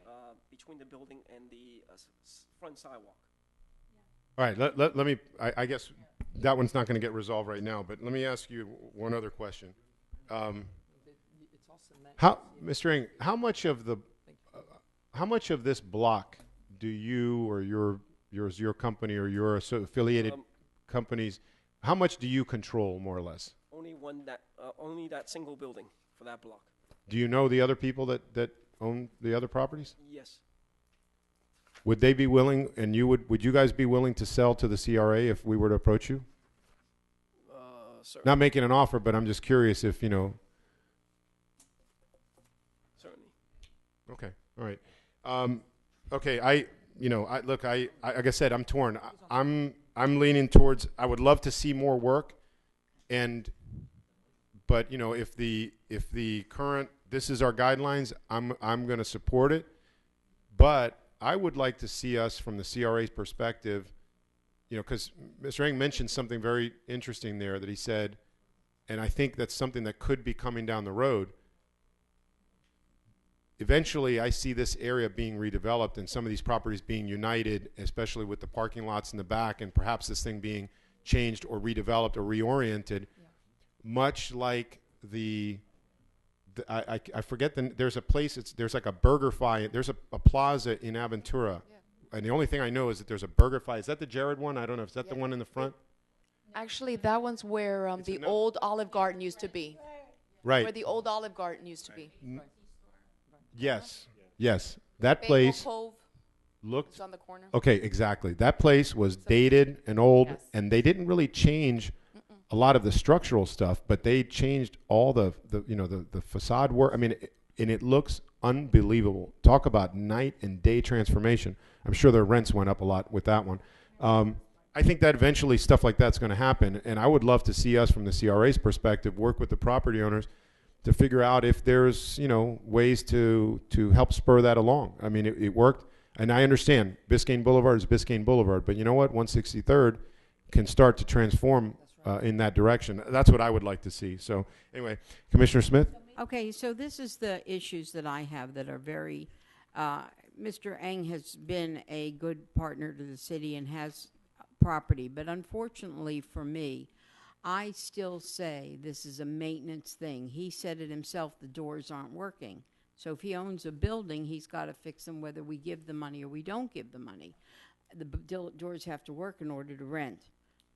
Speaker 9: between the building and the front sidewalk.
Speaker 1: All right. Let me. I guess that one's not going to get resolved right now. But let me ask you one other question.
Speaker 10: It's all cement.
Speaker 1: How, Mr. Ng, how much of this block do you or your company or your affiliated companies, how much do you control more or less?
Speaker 9: Only that single building for that block.
Speaker 1: Do you know the other people that own the other properties?
Speaker 9: Yes.
Speaker 1: Would they be willing, and would you guys be willing to sell to the CRA if we were to approach you?
Speaker 9: Certainly.
Speaker 1: Not making an offer, but I'm just curious if, you know.
Speaker 9: Certainly.
Speaker 1: Okay. All right. Okay. Like I said, I'm torn. I'm leaning towards, I would love to see more work, but you know, if the current, this is our guidelines, I'm going to support it, but I would like to see us from the CRA's perspective, you know, because Mr. Ng mentioned something very interesting there that he said, and I think that's something that could be coming down the road. Eventually, I see this area being redeveloped and some of these properties being united, especially with the parking lots in the back, and perhaps this thing being changed or redeveloped or reoriented, much like I forget there's a place, there's like a BurgerFi, there's a plaza in Aventura, and the only thing I know is that there's a BurgerFi. Is that the Jared one? I don't know. Is that the one in the front?
Speaker 4: Actually, that one's where the
Speaker 1: another-
Speaker 4: old Olive Garden used to be.
Speaker 1: Right.
Speaker 4: Where the old Olive Garden used to be.
Speaker 1: Yes. That
Speaker 4: Bagel
Speaker 1: place
Speaker 4: Cove
Speaker 1: looked
Speaker 4: is on the corner.
Speaker 1: okay. Exactly. That place was dated and old,
Speaker 4: Yes.
Speaker 1: and they didn't really change a lot of the structural stuff, but they changed all the facade work. I mean, and it looks unbelievable. Talk about night and day transformation. I'm sure their rents went up a lot with that one. I think that eventually stuff like that's going to happen, and I would love to see us from the CRA's perspective work with the property owners to figure out if there's, you know, ways to help spur that along. I mean, it worked, and I understand Biscayne Boulevard is Biscayne Boulevard, but you know what? 163rd can start to transform in that direction. That's what I would like to see. So anyway, Commissioner Smith?
Speaker 8: Okay, so this is the issues that I have that are very, Mr. Ng has been a good partner to the city and has property, but unfortunately for me, I still say this is a maintenance thing. He said it himself, the doors aren't working. So if he owns a building, he's got to fix them whether we give the money or we don't give the money. The doors have to work in order to rent.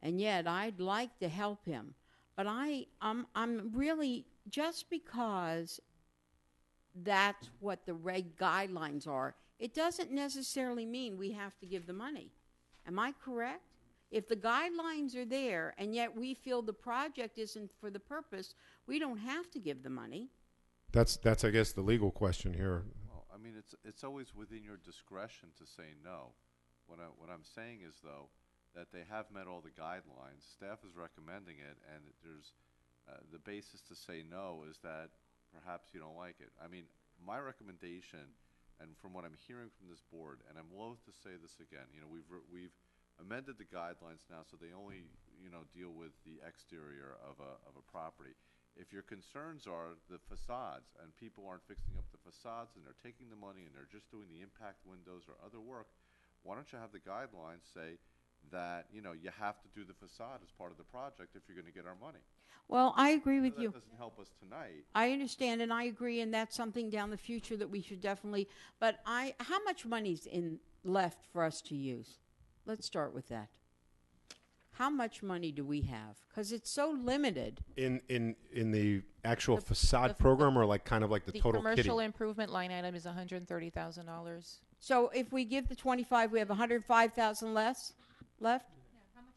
Speaker 8: And yet I'd like to help him. But I'm really, just because that's what the reg guidelines are, it doesn't necessarily mean we have to give the money. Am I correct? If the guidelines are there and yet we feel the project isn't for the purpose, we don't have to give the money.
Speaker 1: That's I guess the legal question here.
Speaker 5: Well, I mean, it's always within your discretion to say no. What I'm saying is, though, that they have met all the guidelines. Staff is recommending it, and there's the basis to say no is that perhaps you don't like it. I mean, my recommendation, and from what I'm hearing from this board, and I'm loath to say this again, you know, we've amended the guidelines now so they only, you know, deal with the exterior of a property. If your concerns are the facades and people aren't fixing up the facades and they're taking the money and they're just doing the impact windows or other work, why don't you have the guidelines say that, you know, you have to do the facade as part of the project if you're going to get our money?
Speaker 8: Well, I agree with you.
Speaker 5: That doesn't help us tonight.
Speaker 8: I understand, and I agree, and that's something down the future that we should definitely. But how much money's left for us to use? Let's start with that. How much money do we have? Because it's so limited.
Speaker 1: In the actual facade program, or like kind of like the total kitty?
Speaker 2: commercial improvement line item is $130,000.
Speaker 8: So if we give the 25, we have 105,000 left.
Speaker 12: How much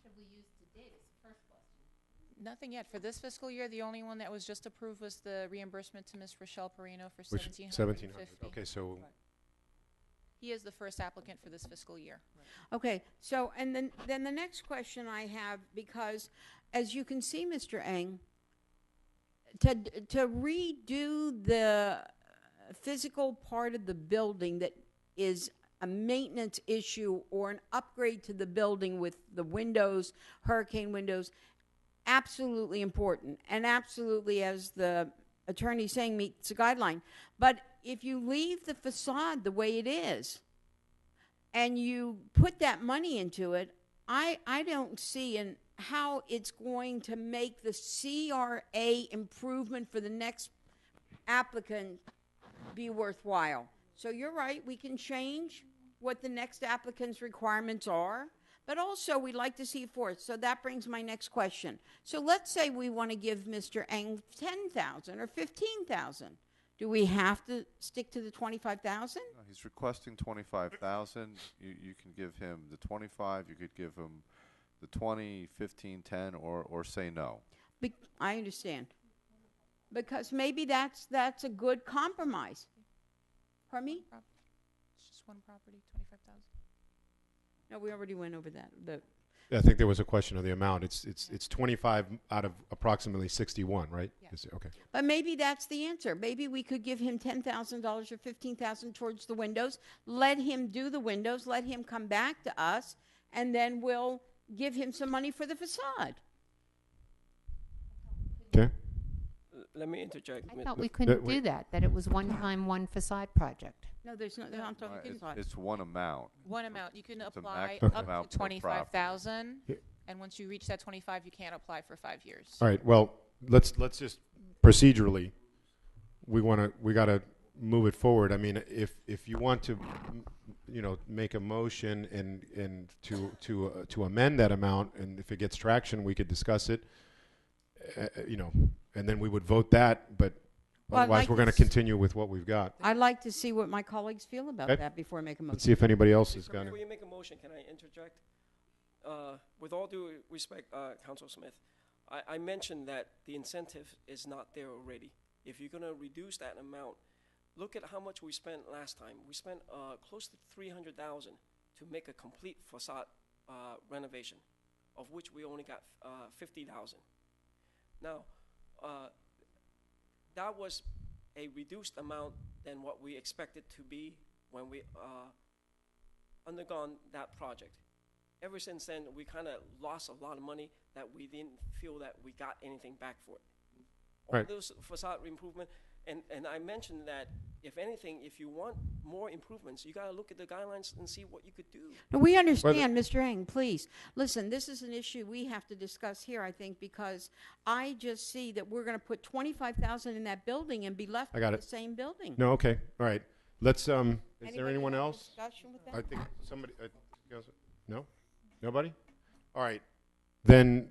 Speaker 12: have we used to date is the first question.
Speaker 2: Nothing yet. For this fiscal year, the only one that was just approved was the reimbursement to Ms. Rochelle Perino for
Speaker 1: Which-
Speaker 2: $1,750.
Speaker 1: Okay, so
Speaker 2: He is the first applicant for this fiscal year.
Speaker 8: Okay, so, and then the next question I have, because as you can see, Mr. Eng, to redo the physical part of the building that is a maintenance issue or an upgrade to the building with the windows, hurricane windows, absolutely important, and absolutely, as the attorney saying, meets the guideline. But if you leave the facade the way it is and you put that money into it, I don't see how it's going to make the CRA improvement for the next applicant be worthwhile. So you're right, we can change what the next applicant's requirements are, but also we'd like to see it forth. So that brings my next question. So let's say we want to give Mr. Eng 10,000 or 15,000. Do we have to stick to the 25,000?
Speaker 5: No, he's requesting 25,000. You can give him the 25. You could give him the 20, 15, 10, or say no.
Speaker 8: I understand. Because maybe that's a good compromise. Pardon me?
Speaker 2: It's just one property, 25,000.
Speaker 8: No, we already went over that.
Speaker 1: I think there was a question of the amount. It's 25 out of approximately 61, right?
Speaker 2: Yes.
Speaker 1: Okay.
Speaker 8: But maybe that's the answer. Maybe we could give him $10,000 or $15,000 towards the windows. Let him do the windows. Let him come back to us, and then we'll give him some money for the facade.
Speaker 1: Okay.
Speaker 9: Let me interject.
Speaker 12: I thought we couldn't
Speaker 1: wait.
Speaker 12: do that, that it was one time, one facade project.
Speaker 8: No, there's no. I'm talking facade.
Speaker 5: It's one amount.
Speaker 2: One amount. You can
Speaker 5: It's a
Speaker 2: apply
Speaker 5: maximum
Speaker 2: up
Speaker 5: amount
Speaker 2: to
Speaker 5: per property.
Speaker 2: 25,000,
Speaker 1: Yeah.
Speaker 2: and once you reach that 25, you can't apply for 5 years.
Speaker 1: All right. Well, let's just procedurally, we got to move it forward. I mean, if you want to, make a motion and to amend that amount, and if it gets traction, we could discuss it. And then we would vote that. But
Speaker 8: Well, I'd
Speaker 1: otherwise,
Speaker 8: like
Speaker 1: we're
Speaker 8: to
Speaker 1: going to continue with what we've got.
Speaker 8: I'd like to see what my colleagues feel about
Speaker 1: Okay.
Speaker 8: that before I make a
Speaker 1: Let's
Speaker 8: motion.
Speaker 1: see if anybody else has got
Speaker 9: Before
Speaker 1: it.
Speaker 9: you make a motion, can I interject? With all due respect, Council Smith, I mentioned that the incentive is not there already. If you're going to reduce that amount, look at how much we spent last time. We spent close to $300,000 to make a complete facade renovation, of which we only got $50,000. Now, that was a reduced amount than what we expected to be when we undergone that project. Ever since then, we kind of lost a lot of money that we didn't feel that we got anything back for it. All
Speaker 1: Right.
Speaker 9: those facade improvement, and I mentioned that if anything, if you want more improvements. You gotta look at the guidelines and see what you could do.
Speaker 8: No, we understand, Mr. Eng, please. Listen, this is an issue we have to discuss here, I think, because I just see that we're going to put 25,000 in that building and be left
Speaker 1: I got
Speaker 8: with
Speaker 1: it.
Speaker 8: the same building.
Speaker 1: No, okay, all right. Let's, is there
Speaker 8: Anybody
Speaker 1: anyone
Speaker 8: have a
Speaker 1: else?
Speaker 8: discussion with that?
Speaker 1: I think somebody, no? Nobody? All right. Then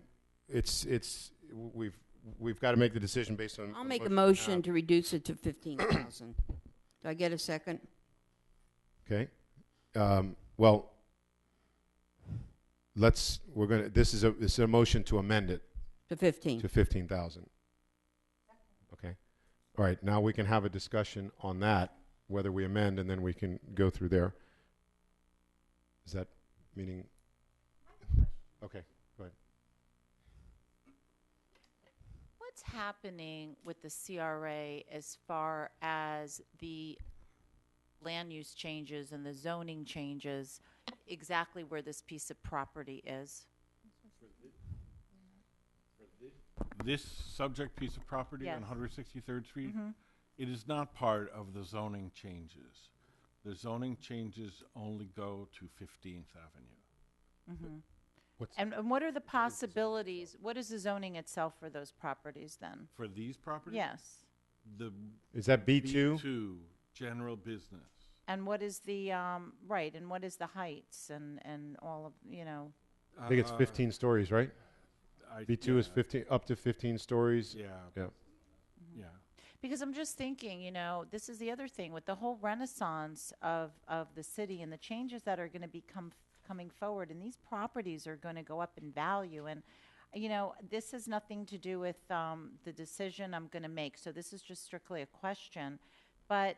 Speaker 1: we've got to make the decision based on.
Speaker 8: I'll
Speaker 1: on
Speaker 8: make a
Speaker 1: we
Speaker 8: motion
Speaker 1: have.
Speaker 8: to reduce it to 15,000. Do I get a second?
Speaker 1: Okay. Well, this is a motion to amend it
Speaker 8: To 15.
Speaker 1: to 15,000. Okay. All right. Now we can have a discussion on that, whether we amend, and then we can go through there. Is that meaning? Okay. Go ahead.
Speaker 7: What's happening with the CRA as far as the land use changes and the zoning changes, exactly where this piece of property is?
Speaker 11: This subject piece of property on
Speaker 7: Yes.
Speaker 11: 163rd Street,
Speaker 7: Mhm.
Speaker 11: it is not part of the zoning changes. The zoning changes only go to 15th Avenue.
Speaker 7: And what are the possibilities? What is the zoning itself for those properties then?
Speaker 11: For these properties?
Speaker 7: Yes.
Speaker 11: The
Speaker 1: Is that B2?
Speaker 11: B2, general business.
Speaker 7: And what is the, right, and what is the heights and all of, you know?
Speaker 1: I think it's 15 stories, right? B2 is
Speaker 11: yeah,
Speaker 1: 15, up to 15 stories.
Speaker 11: Yeah.
Speaker 1: Yeah.
Speaker 11: Yeah.
Speaker 7: Because I'm just thinking, you know, this is the other thing with the whole renaissance of the city and the changes that are going to be coming forward, and these properties are going to go up in value. And, you know, this has nothing to do with the decision I'm going to make. So this is just strictly a question. But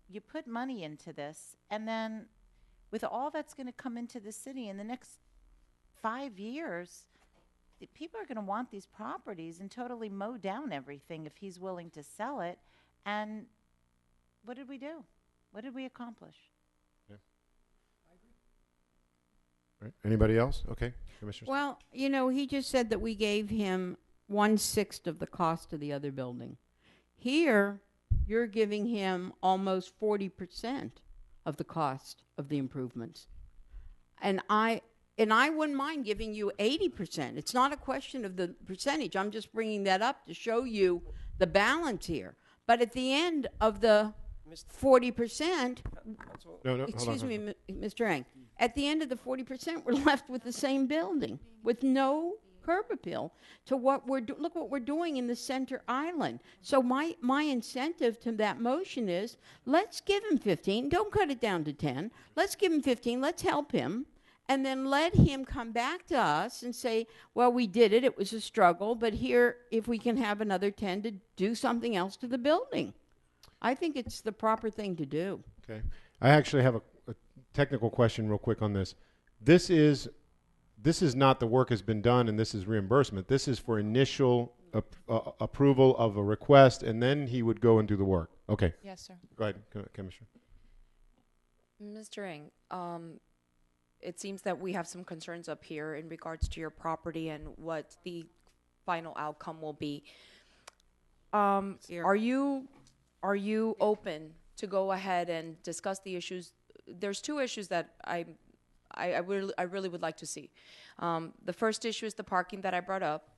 Speaker 7: you put money into this, and then with all that's going to come into the city in the next 5 years, the people are going to want these properties and totally mow down everything if he's willing to sell it. And what did we do? What did we accomplish?
Speaker 1: Right. Anybody else? Okay, Commissioner.
Speaker 8: Well, you know, he just said that we gave him 1/6 of the cost of the other building. Here, you're giving him almost 40% of the cost of the improvements. And I wouldn't mind giving you 80%. It's not a question of the percentage. I'm just bringing that up to show you the balance here. But at the end of the 40%,
Speaker 1: No, hold
Speaker 8: excuse
Speaker 1: on.
Speaker 8: me, Mr. Eng, at the end of the 40%, we're left with the same building with no curb appeal to what look what we're doing in the center island. So my incentive to that motion is, let's give him 15. Don't cut it down to 10. Let's give him 15. Let's help him. And then let him come back to us and say, well, we did it. It was a struggle. But here, if we can have another 10 to do something else to the building. I think it's the proper thing to do.
Speaker 1: Okay. I actually have a technical question real quick on this. This is not the work has been done and this is reimbursement. This is for initial approval of a request, and then he would go and do the work. Okay.
Speaker 2: Yes, sir.
Speaker 1: Go ahead, Commissioner.
Speaker 4: Mr. Eng, it seems that we have some concerns up here in regards to your property and what the final outcome will be. Are you open to go ahead and discuss the issues? There's two issues that I really would like to see. The first issue is the parking that I brought up,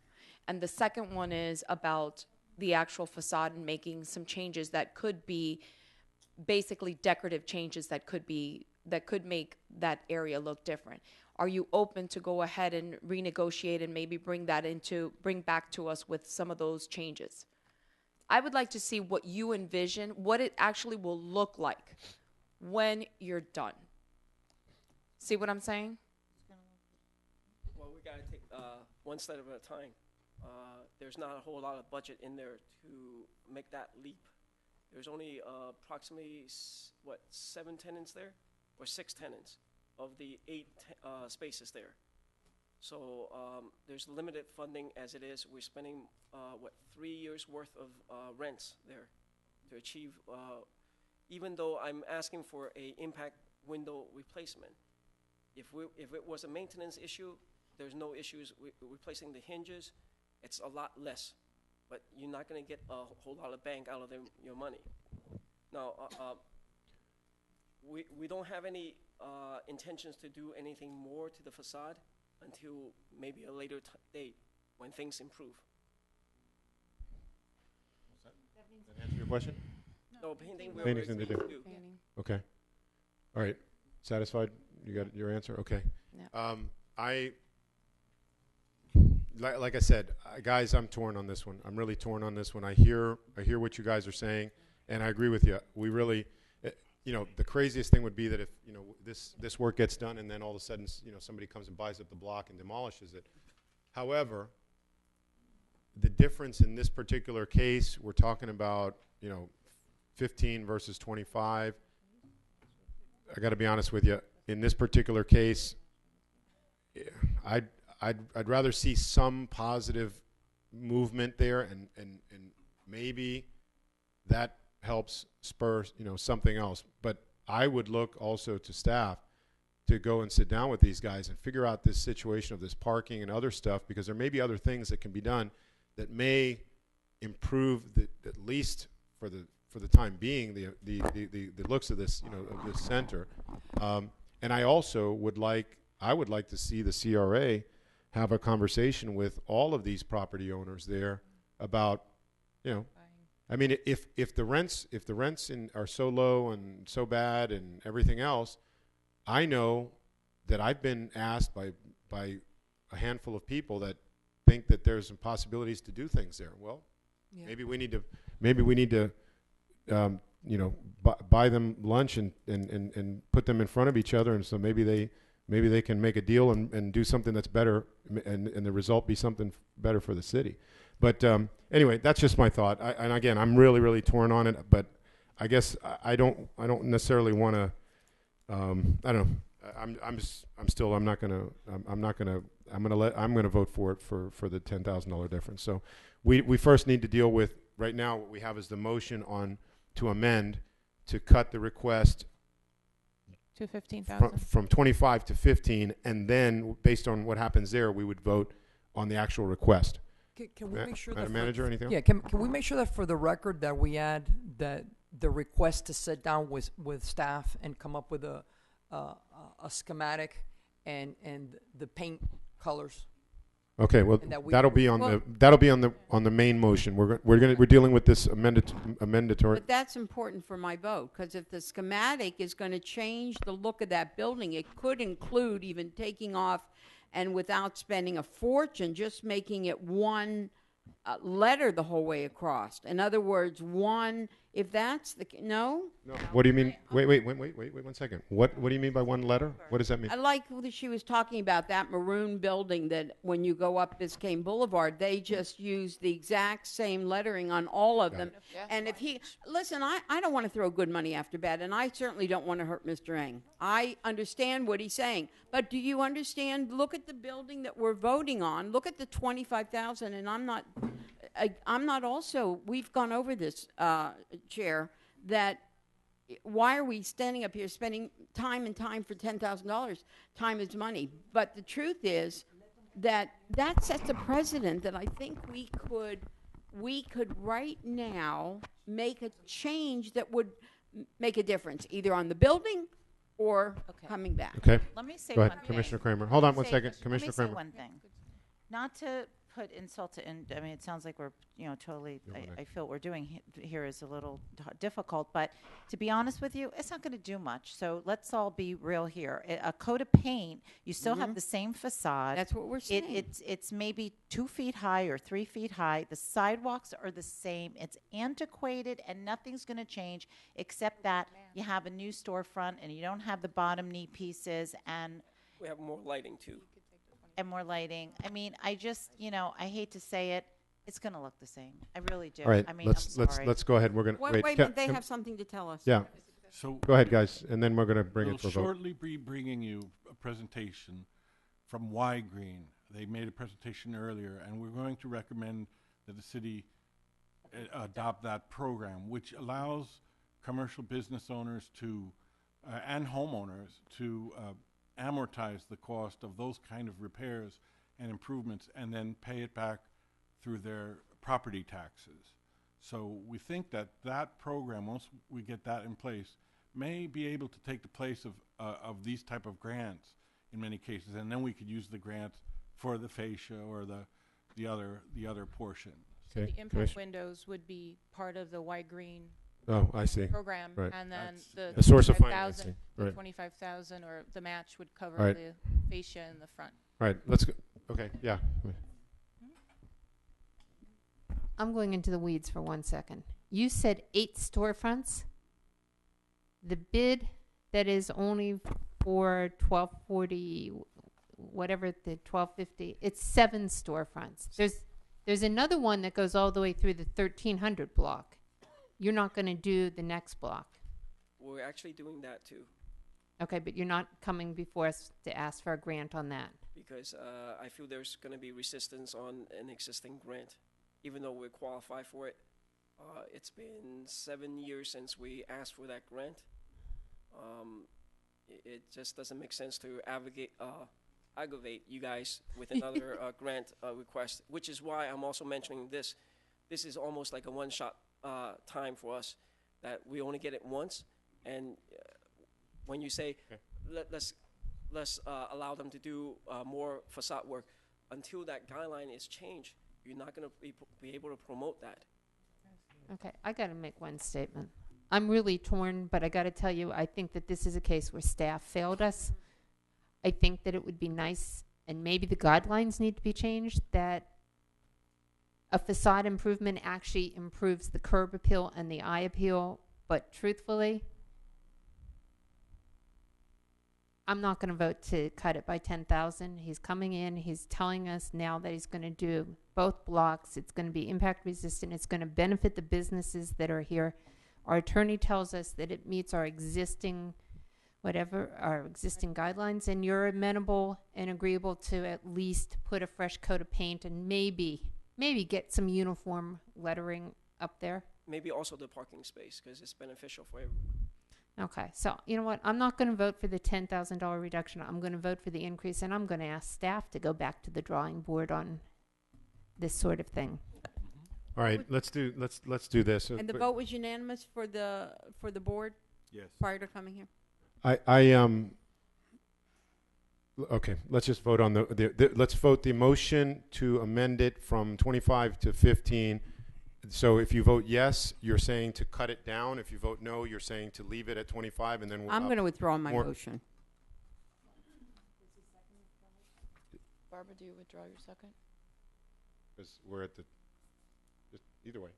Speaker 4: and the second one is about the actual facade and making some changes that could be basically decorative changes that could make that area look different. Are you open to go ahead and renegotiate and maybe bring back to us with some of those changes? I would like to see what you envision, what it actually will look like when you're done. See what I'm saying?
Speaker 9: Well, we gotta take one step at a time. There's not a whole lot of budget in there to make that leap. There's only approximately 7 tenants there, or 6 tenants of the 8 spaces there. So there's limited funding as it is. We're spending 3 years worth of rents there to achieve. Even though I'm asking for a impact window replacement, if it was a maintenance issue, there's no issues replacing the hinges. It's a lot less, but you're not going to get a whole lot of bang out of your money. Now, we don't have any intentions to do anything more to the facade until maybe a later date when things improve.
Speaker 1: That answer your question?
Speaker 9: No, painting we
Speaker 1: Painting's
Speaker 9: already
Speaker 1: in the
Speaker 9: do.
Speaker 1: Okay. All right. Satisfied? You got your answer? Okay.
Speaker 2: Yeah.
Speaker 1: Like I said, guys, I'm torn on this one. I'm really torn on this one. I hear what you guys are saying, and I agree with you. We really, the craziest thing would be that if, this work gets done and then all of a sudden, somebody comes and buys up the block and demolishes it. However, the difference in this particular case, we're talking about, 15 versus 25. I got to be honest with you. In this particular case, I'd rather see some positive movement there, and maybe that helps spur something else. But I would look also to staff to go and sit down with these guys and figure out this situation of this parking and other stuff, because there may be other things that can be done that may improve at least for the time being the looks of this of this center. And I also would like to see the CRA have a conversation with all of these property owners there about, I mean, if the rents are so low and so bad and everything else, I know that I've been asked by a handful of people that think that there's some possibilities to do things there. Well, maybe we need to buy them lunch and put them in front of each other, and so maybe they can make a deal and do something that's better, and the result be something better for the city. But anyway, that's just my thought. And again, I'm really, really torn on it. But I guess I don't necessarily want to. I don't know. I'm gonna vote for it for the $10,000 difference. So we first need to deal with right now. What we have is the motion to amend to cut the request
Speaker 2: To 15,000.
Speaker 1: from 25 to 15, and then based on what happens there, we would vote on the actual request.
Speaker 10: Can we make sure that
Speaker 1: Madam Manager, anything else?
Speaker 10: Yeah, can we make sure that for the record that we add that the request to sit down with staff and come up with a schematic and the paint colors?
Speaker 1: Okay, well,
Speaker 10: And that we-
Speaker 1: that'll be on the main motion. We're dealing with this amendatory.
Speaker 8: But that's important for my vote, because if the schematic is going to change the look of that building, it could include even taking off and without spending a fortune, just making it one letter the whole way across. In other words, if that's no?
Speaker 1: No. What do you mean? Wait 1 second. What do you mean by one letter? What does that mean?
Speaker 8: I like that she was talking about that maroon building that when you go up Biscayne Boulevard, they just use the exact same lettering on all of them. And if listen, I don't want to throw good money after bad, and I certainly don't want to hurt Mr. Eng. I understand what he's saying. But do you understand? Look at the building that we're voting on. Look at the 25,000, and I'm not also, we've gone over this, Chair, that why are we standing up here spending time for $10,000? Time is money. But the truth is that sets a precedent that I think we could right now make a change that would make a difference, either on the building or coming back.
Speaker 1: Okay.
Speaker 7: Let me say
Speaker 1: Go
Speaker 7: one
Speaker 1: ahead,
Speaker 7: thing.
Speaker 1: Commissioner Kramer. Hold on one
Speaker 7: Say-
Speaker 1: second, Commissioner
Speaker 7: Let me say
Speaker 1: Kramer.
Speaker 7: one thing. Not to put insult to, I mean, it sounds like we're, totally, I feel what we're doing here is a little difficult, but to be honest with you, it's not going to do much. So let's all be real here. A coat of paint, you still have the same facade.
Speaker 8: That's what we're saying.
Speaker 7: It's maybe 2 feet high or 3 feet high. The sidewalks are the same. It's antiquated, and nothing's going to change except that you have a new storefront and you don't have the bottom knee pieces and
Speaker 9: We have more lighting too.
Speaker 7: more lighting. I mean, I just, I hate to say it, it's going to look the same. I really do.
Speaker 1: All right,
Speaker 7: I mean,
Speaker 1: let's
Speaker 7: I'm sorry.
Speaker 1: go ahead. We're gonna
Speaker 8: Wait,
Speaker 1: wait.
Speaker 8: wait a minute, they have something to tell us.
Speaker 1: Yeah.
Speaker 11: So
Speaker 1: Go ahead, guys, and then we're gonna bring
Speaker 11: we'll
Speaker 1: it to a vote.
Speaker 11: shortly be bringing you a presentation from Y Green. They made a presentation earlier, and we're going to recommend that the city adopt that program, which allows commercial business owners to and homeowners to amortize the cost of those kind of repairs and improvements and then pay it back through their property taxes. So we think that program, once we get that in place, may be able to take the place of these type of grants in many cases, and then we could use the grants for the fascia or the other portion.
Speaker 1: Okay.
Speaker 2: The impact windows would be part of the white green
Speaker 1: Oh, I see.
Speaker 2: program,
Speaker 1: Right.
Speaker 2: and then
Speaker 11: That's
Speaker 2: the
Speaker 1: a source of
Speaker 2: 25,000
Speaker 1: financing. Right.
Speaker 2: 25,000 or the match would cover
Speaker 1: Right.
Speaker 2: the fascia in the front.
Speaker 1: All right. Let's go. Okay. Yeah.
Speaker 12: I'm going into the weeds for 1 second. You said 8 storefronts. The bid that is only for 1240, whatever the 1250, it's 7 storefronts. There's another one that goes all the way through the 1300 block. You're not going to do the next block.
Speaker 9: We're actually doing that too,
Speaker 12: Okay, but you're not coming before us to ask for a grant on that.
Speaker 9: because I feel there's going to be resistance on an existing grant, even though we qualify for it. It's been 7 years since we asked for that grant. It just doesn't make sense to aggravate you guys with another grant request, which is why I'm also mentioning this. This is almost like a one-shot time for us, that we only get it once. And when you say, let's allow them to do more facade work, until that guideline is changed, you're not going to be able to promote that.
Speaker 12: Okay, I got to make one statement. I'm really torn, but I got to tell you, I think that this is a case where staff failed us. I think that it would be nice, and maybe the guidelines need to be changed, that a facade improvement actually improves the curb appeal and the eye appeal. But truthfully, I'm not going to vote to cut it by 10,000. He's coming in. He's telling us now that he's going to do both blocks. It's going to be impact resistant. It's going to benefit the businesses that are here. Our attorney tells us that it meets our existing, our existing guidelines, and you're amenable and agreeable to at least put a fresh coat of paint and maybe get some uniform lettering up there.
Speaker 9: Maybe also the parking space, because it's beneficial for everyone.
Speaker 12: Okay, so you know what? I'm not going to vote for the $10,000 reduction. I'm going to vote for the increase, and I'm going to ask staff to go back to the drawing board on this sort of thing.
Speaker 1: All right. Let's do this.
Speaker 8: And the vote was unanimous for the board
Speaker 11: Yes.
Speaker 8: prior to coming here?
Speaker 1: Okay, let's just vote on let's vote the motion to amend it from 25 to 15. So if you vote yes, you're saying to cut it down. If you vote no, you're saying to leave it at 25, and then we'll
Speaker 8: I'm going to withdraw my
Speaker 1: more-
Speaker 8: motion.
Speaker 2: Barbara, do you withdraw your second?
Speaker 1: because we're at either way.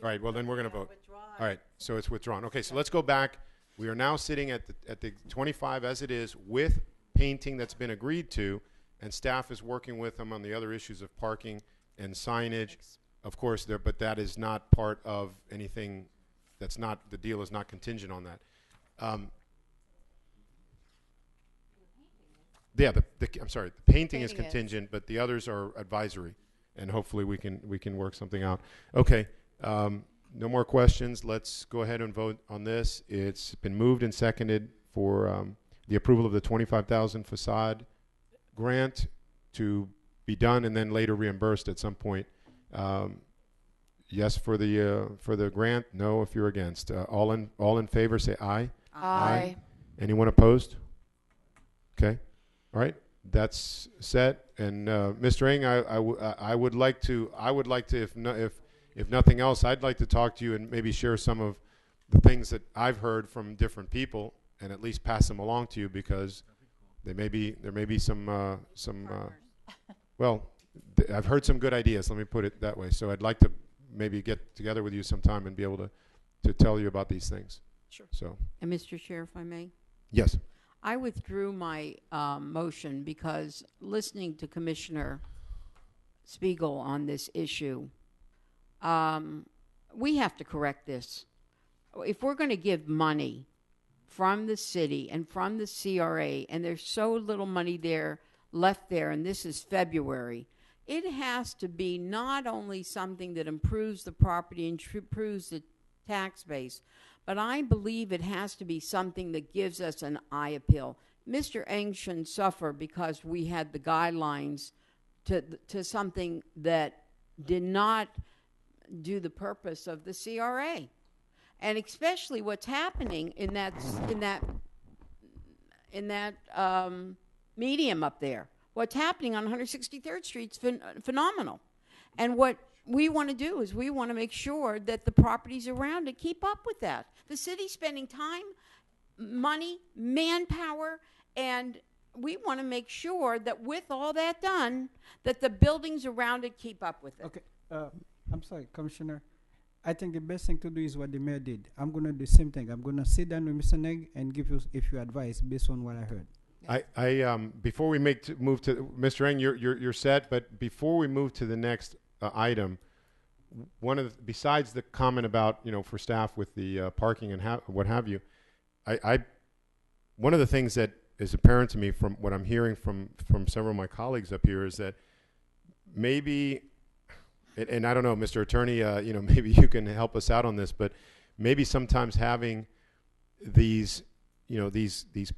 Speaker 1: All right, well, then we're going to vote. All right, so it's withdrawn. Okay, so let's go back. We are now sitting at the 25 as it is with painting that's been agreed to, and staff is working with them on the other issues of parking and signage. Of course, but that is not part of anything. That's not, the deal is not contingent on that. Yeah, I'm sorry, the painting is
Speaker 12: Painting is.
Speaker 1: contingent, but the others are advisory, and hopefully we can work something out. Okay, no more questions. Let's go ahead and vote on this. It's been moved and seconded for the approval of the 25,000 facade grant to be done and then later reimbursed at some point. Yes for the grant. No if you're against. All in favor, say aye.
Speaker 2: Aye.
Speaker 1: Anyone opposed? Okay. All right. That's set. And Mr. Ng, I would like to if nothing else, I'd like to talk to you and maybe share some of the things that I've heard from different people and at least pass them along to you, because there may be some well, I've heard some good ideas. Let me put it that way. So I'd like to maybe get together with you sometime and be able to tell you about these things.
Speaker 9: Sure.
Speaker 1: So
Speaker 8: And Mr. Chair, if I may?
Speaker 1: yes.
Speaker 8: I withdrew my motion because listening to Commissioner Spiegel on this issue, we have to correct this. If we're going to give money from the city and from the CRA, and there's so little money left there, and this is February, it has to be not only something that improves the property and improves the tax base, but I believe it has to be something that gives us an eye appeal. Mr. Ng shouldn't suffer because we had the guidelines to something that did not do the purpose of the CRA. And especially what's happening in that medium up there. What's happening on 163rd Street is phenomenal. And what we want to do is we want to make sure that the properties around it keep up with that. The city's spending time, money, manpower, and we want to make sure that with all that done, that the buildings around it keep up with it.
Speaker 3: Okay, I'm sorry, Commissioner. I think the best thing to do is what the mayor did. I'm going to do the same thing. I'm going to sit down with Mr. Neg and give you, if you advise based on what I heard.
Speaker 1: I before we move to Mr. Eng, you're set. But before we move to the next item, besides the comment about for staff with the parking and what have you, one of the things that is apparent to me from what I'm hearing from several of my colleagues up here is that maybe, and I don't know, Mr. Attorney, maybe you can help us out on this, but maybe sometimes having these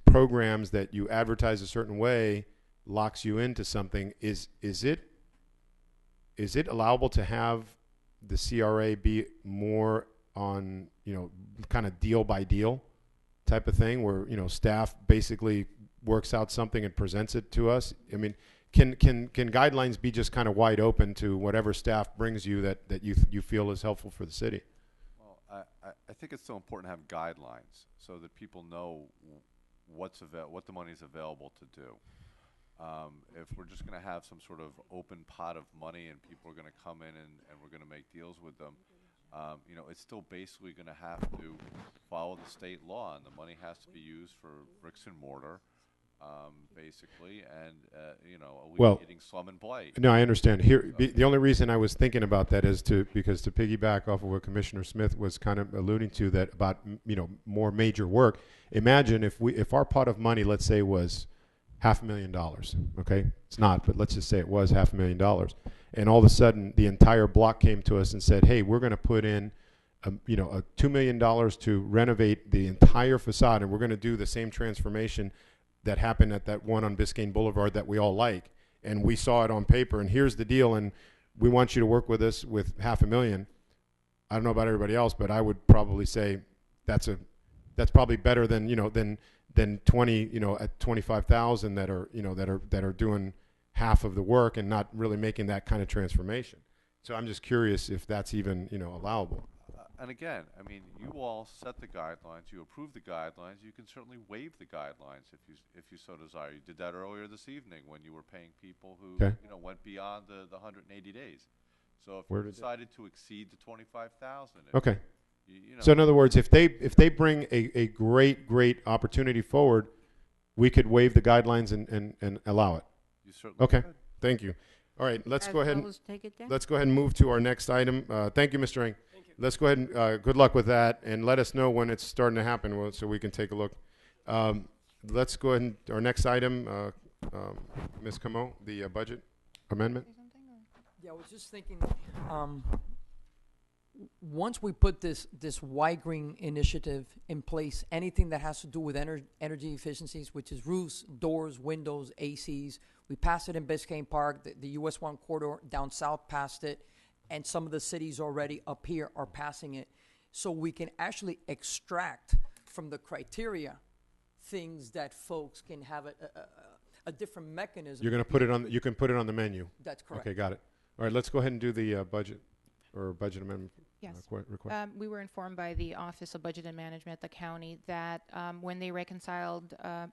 Speaker 1: programs that you advertise a certain way locks you into something. Is it allowable to have the CRA be more on kind of deal by deal type of thing, where staff basically works out something and presents it to us? I mean, can guidelines be just kind of wide open to whatever staff brings you that you feel is helpful for the city?
Speaker 5: Well, I think it's so important to have guidelines so that people know what the money is available to do. If we're just going to have some sort of open pot of money and people are going to come in and we're going to make deals with them, it's still basically going to have to follow the state law, and the money has to be used for bricks and mortar, basically, and alleviating slum and blight.
Speaker 1: No, I understand. Here, the only reason I was thinking about that is because to piggyback off of what Commissioner Smith was kind of alluding to, that about more major work. Imagine if our pot of money, let's say, was $500,000. Okay, it's not, but let's just say it was $500,000, and all of a sudden the entire block came to us and said, "Hey, we're going to put in, a $2 million to renovate the entire facade, and we're going to do the same transformation that happened at that one on Biscayne Boulevard that we all like, and we saw it on paper, and here's the deal, and we want you to work with us with $500,000. I don't know about everybody else, but I would probably say that's probably better than than 20 at 25,000 that are doing half of the work and not really making that kind of transformation. So I'm just curious if that's even allowable.
Speaker 5: And again, I mean, you all set the guidelines, you approve the guidelines, you can certainly waive the guidelines if you so desire. You did that earlier this evening when you were paying people who went beyond the 180 days. So if you decided to exceed the 25,000,
Speaker 1: okay. So in other words, if they bring a great opportunity forward, we could waive the guidelines and allow it.
Speaker 5: You certainly could.
Speaker 1: Thank you. All right, let's go ahead and move to our next item. Thank you, Mr. Eng. Let's go ahead and good luck with that, and let us know when it's starting to happen so we can take a look. Let's go ahead and our next item, Ms. Camo, the budget amendment.
Speaker 10: Yeah, I was just thinking, once we put this white green initiative in place, anything that has to do with energy efficiencies, which is roofs, doors, windows, ACs, we passed it in Biscayne Park. The US 1 corridor down south passed it, and some of the cities already up here are passing it. So we can actually extract from the criteria things that folks can have a different mechanism.
Speaker 1: You're going to put it on. You can put it on the menu.
Speaker 10: That's correct.
Speaker 1: Okay, got it. All right, let's go ahead and do the budget or budget amendment.
Speaker 2: Yes.
Speaker 1: Request.
Speaker 2: We were informed by the Office of Budget and Management at the county that when they reconciled our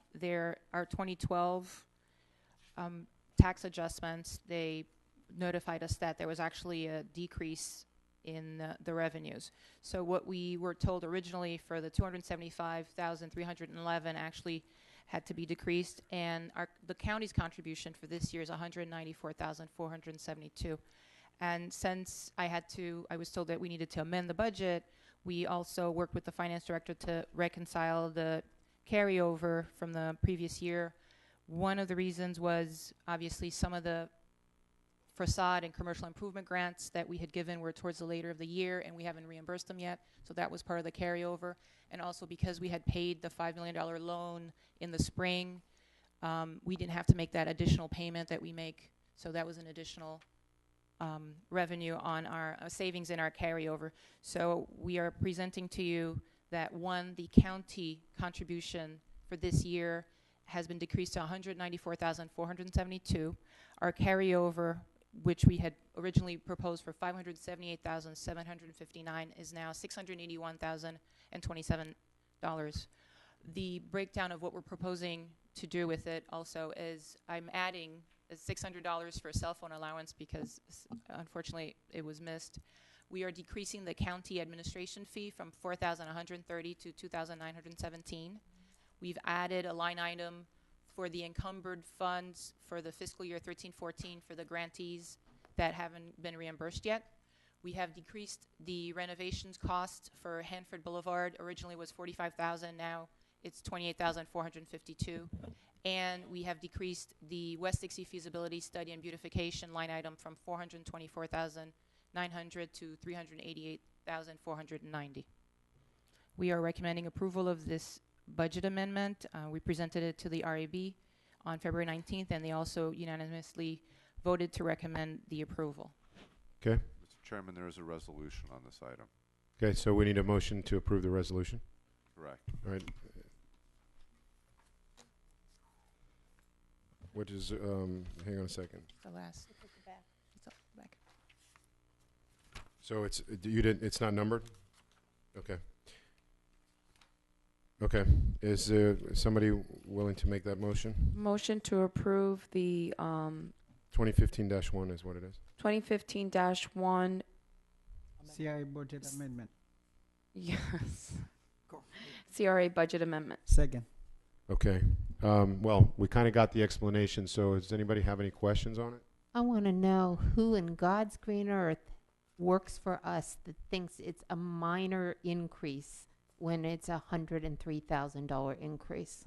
Speaker 2: 2012 tax adjustments, they notified us that there was actually a decrease in the revenues. So what we were told originally for the 275,311 actually had to be decreased, and the county's contribution for this year is 194,472. And since I was told that we needed to amend the budget, we also worked with the finance director to reconcile the carryover from the previous year. One of the reasons was obviously some of the facade and commercial improvement grants that we had given were towards the later of the year, and we haven't reimbursed them yet, so that was part of the carryover. And also because we had paid the $5 million loan in the spring, we didn't have to make that additional payment that we make, so that was an additional revenue on our savings in our carryover. So we are presenting to you that one, the county contribution for this year has been decreased to 194,472. Our carryover, which we had originally proposed for 578,759, is now $681,027. The breakdown of what we're proposing to do with it also is I'm adding $600 for a cell phone allowance because unfortunately it was missed. We are decreasing the county administration fee from $4,130 to $2,917. We've added a line item for the encumbered funds for the fiscal year 13-14 for the grantees that haven't been reimbursed yet. We have decreased the renovations cost for Hanford Boulevard. Originally was $45,000, now it's $28,452. And we have decreased the West Dixie feasibility study and beautification line item from $424,900 to $388,490. We are recommending approval of this budget amendment. We presented it to the RAB on February 19th, and they also unanimously voted to recommend the approval.
Speaker 1: Okay.
Speaker 5: Mr. Chairman, there is a resolution on this item.
Speaker 1: Okay, so we need a motion to approve the resolution.
Speaker 5: Correct.
Speaker 1: All right. Which is, hang on a second.
Speaker 2: The last. It's up the back.
Speaker 1: So it's not numbered? Okay. Okay. Is somebody willing to make that motion?
Speaker 4: Motion to approve the
Speaker 1: 2015-1 is what it is.
Speaker 4: 2015-1.
Speaker 3: CRA budget amendment.
Speaker 4: Yes. CRA budget amendment.
Speaker 3: Second.
Speaker 1: Okay. Well, we kind of got the explanation, so does anybody have any questions on it?
Speaker 12: I want to know who in God's green earth works for us that thinks it's a minor increase when it's a $103,000 increase.